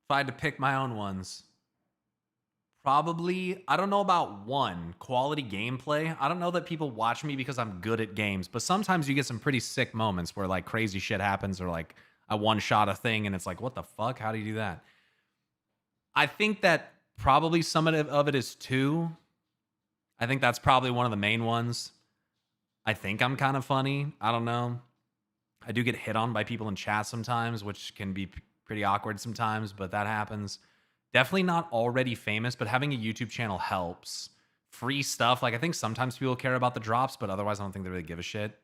I had to pick my own ones, probably, I don't know about one, quality gameplay. I don't know that people watch me because I'm good at games, but sometimes you get some pretty sick moments where like crazy shit happens, or like I one-shot a thing and it's like, what the fuck? How do you do that? I think that probably some of it is 2. I think that's probably one of the main ones. I think I'm kind of funny. I don't know. I do get hit on by people in chat sometimes, which can be pretty awkward sometimes, but that happens. Definitely not already famous, but having a YouTube channel helps. Free stuff. Like, I think sometimes people care about the drops, but otherwise I don't think they really give a shit.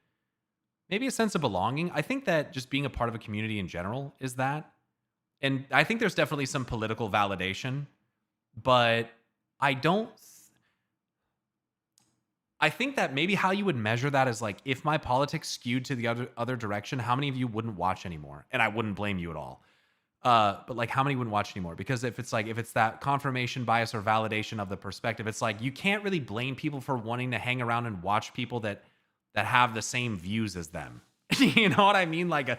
Maybe a sense of belonging. I think that just being a part of a community in general is that. And I think there's definitely some political validation, but I think that maybe how you would measure that is like, if my politics skewed to the other direction, how many of you wouldn't watch anymore? And I wouldn't blame you at all. But like, how many wouldn't watch anymore? Because if it's that confirmation bias or validation of the perspective, it's like, you can't really blame people for wanting to hang around and watch people that have the same views as them. You know what I mean? Like, how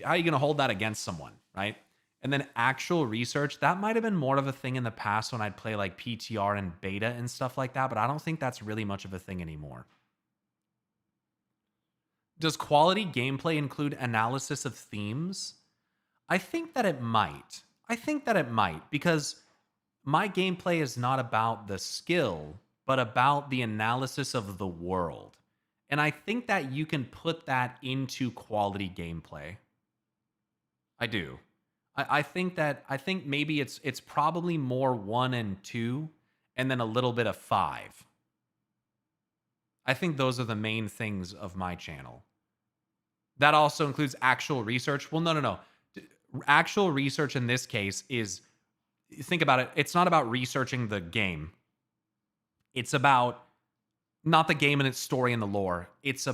are you going to hold that against someone, right? And then actual research, that might have been more of a thing in the past when I'd play like PTR and beta and stuff like that, but I don't think that's really much of a thing anymore. Does quality gameplay include analysis of themes? I think that it might. Because my gameplay is not about the skill, but about the analysis of the world. And I think that you can put that into quality gameplay. I do. I think maybe it's probably more 1 and 2, and then a little bit of 5. I think those are the main things of my channel. That also includes actual research. Well, no. Actual research in this case is, think about it, it's not about researching the game. It's about not the game and its story and the lore. It's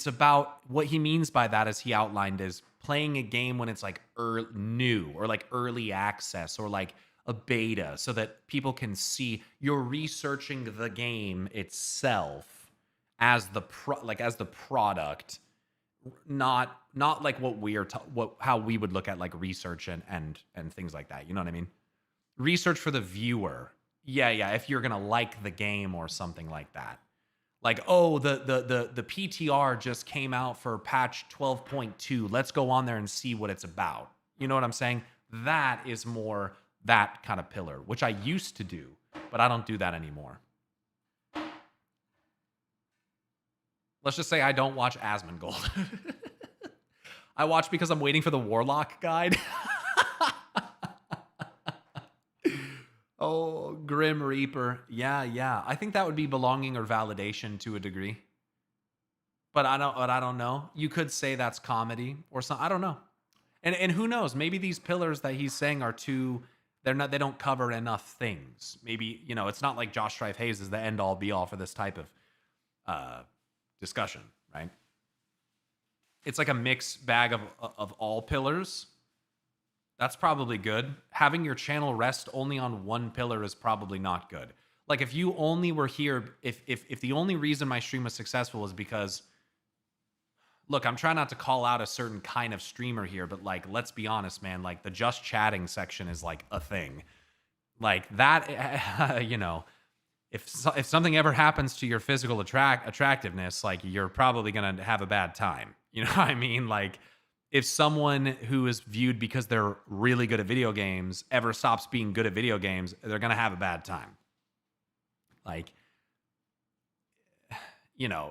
about what he means by that, as he outlined, is playing a game when it's like new or like early access or like a beta, so that people can see you're researching the game itself as the product, not like how we would look at like research and things like that. You know what I mean? Research for the viewer. Yeah. If you're gonna like the game or something like that. Like, oh, the PTR just came out for patch 12.2. Let's go on there and see what it's about. You know what I'm saying? That is more that kind of pillar, which I used to do, but I don't do that anymore. Let's just say I don't watch Asmongold. I watch because I'm waiting for the Warlock guide. Oh, Grim Reaper. Yeah. I think that would be belonging or validation to a degree. But I don't know. You could say that's comedy or something. I don't know. And who knows? Maybe these pillars that he's saying are too, they don't cover enough things. Maybe, it's not like Josh Strife Hayes is the end all be all for this type of discussion, right? It's like a mixed bag of all pillars. That's probably good. Having your channel rest only on one pillar is probably not good. Like if you only were here, if the only reason my stream was successful is because, look, I'm trying not to call out a certain kind of streamer here, but like, let's be honest, man, like the just chatting section is like a thing. Like that, if something ever happens to your physical attractiveness, like you're probably going to have a bad time. You know what I mean? Like, if someone who is viewed because they're really good at video games ever stops being good at video games, they're going to have a bad time. Like,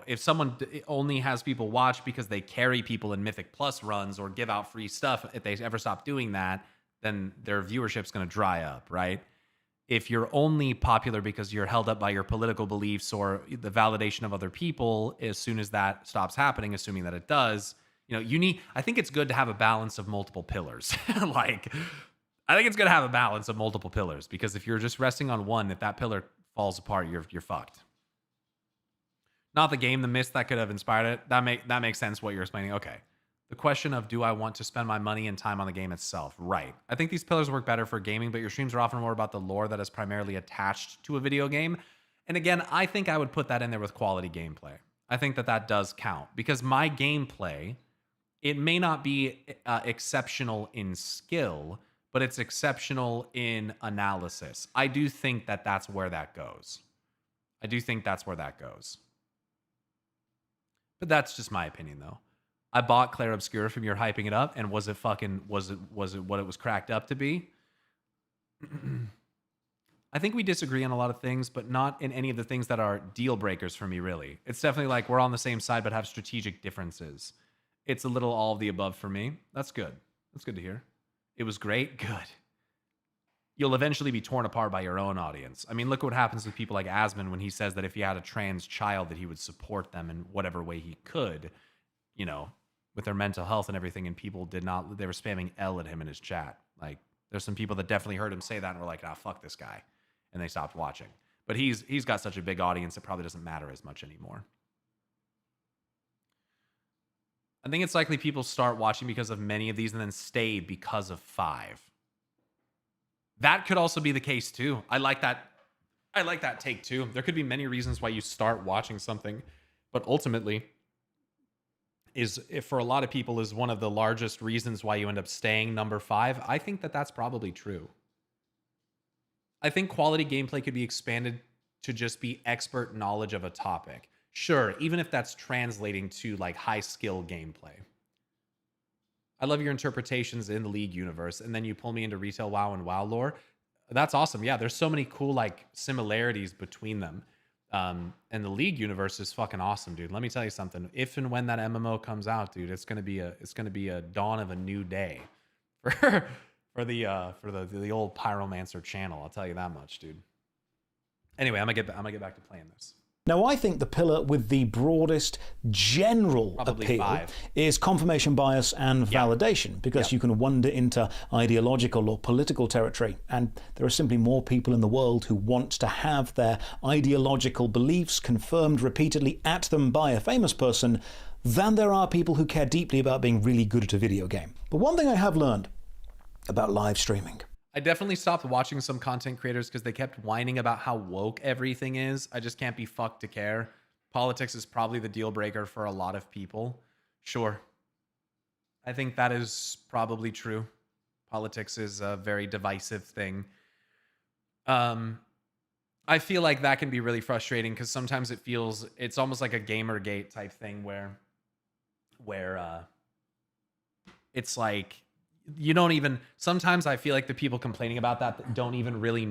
if someone only has people watch because they carry people in Mythic Plus runs or give out free stuff, if they ever stop doing that, then their viewership's going to dry up, right? If you're only popular because you're held up by your political beliefs or the validation of other people, as soon as that stops happening, assuming that it does, I think it's good to have a balance of multiple pillars. I think it's good to have a balance of multiple pillars because if you're just resting on one, if that pillar falls apart, you're fucked. Not the game, the myth that could have inspired it. That makes sense what you're explaining. Okay. The question of, do I want to spend my money and time on the game itself? Right. I think these pillars work better for gaming, but your streams are often more about the lore that is primarily attached to a video game. And again, I think I would put that in there with quality gameplay. I think that does count because my gameplay, it may not be exceptional in skill, but it's exceptional in analysis. I do think that's where that goes. But that's just my opinion, though. I bought Claire Obscura from your hyping it up, and was it what it was cracked up to be? I think we disagree on a lot of things, but not in any of the things that are deal breakers for me, really. It's definitely like we're on the same side, but have strategic differences. It's a little all of the above for me. That's good. That's good to hear. It was great. Good. You'll eventually be torn apart by your own audience. I mean, look what happens with people like Asmon when he says that if he had a trans child, that he would support them in whatever way he could, with their mental health and everything. And people they were spamming L at him in his chat. Like, there's some people that definitely heard him say that and were like, fuck this guy. And they stopped watching. But he's got such a big audience, it probably doesn't matter as much anymore. I think it's likely people start watching because of many of these and then stay because of 5. That could also be the case too. I like that take too. There could be many reasons why you start watching something, but ultimately for a lot of people is one of the largest reasons why you end up staying number 5. I think that's probably true. I think quality gameplay could be expanded to just be expert knowledge of a topic. Sure, even if that's translating to like high skill gameplay. I love your interpretations in the League universe, and then you pull me into retail WoW and WoW lore. That's awesome. Yeah, there's so many cool like similarities between them. And the League universe is fucking awesome, dude. Let me tell you something. If and when that MMO comes out, dude, it's gonna be a dawn of a new day for the old Pyromancer channel. I'll tell you that much, dude. Anyway, I'm gonna get back to playing this. Now, I think the pillar with the broadest general appeal 5. is confirmation bias and validation, because you can wander into ideological or political territory, and there are simply more people in the world who want to have their ideological beliefs confirmed repeatedly at them by a famous person than there are people who care deeply about being really good at a video game. But one thing I have learned about live streaming. I definitely stopped watching some content creators because they kept whining about how woke everything is. I just can't be fucked to care. Politics is probably the deal breaker for a lot of people. Sure. I think that is probably true. Politics is a very divisive thing. I I feel like that can be really frustrating because sometimes it's almost like a Gamergate type thing where it's like you don't even, sometimes I feel like the people complaining about that don't even really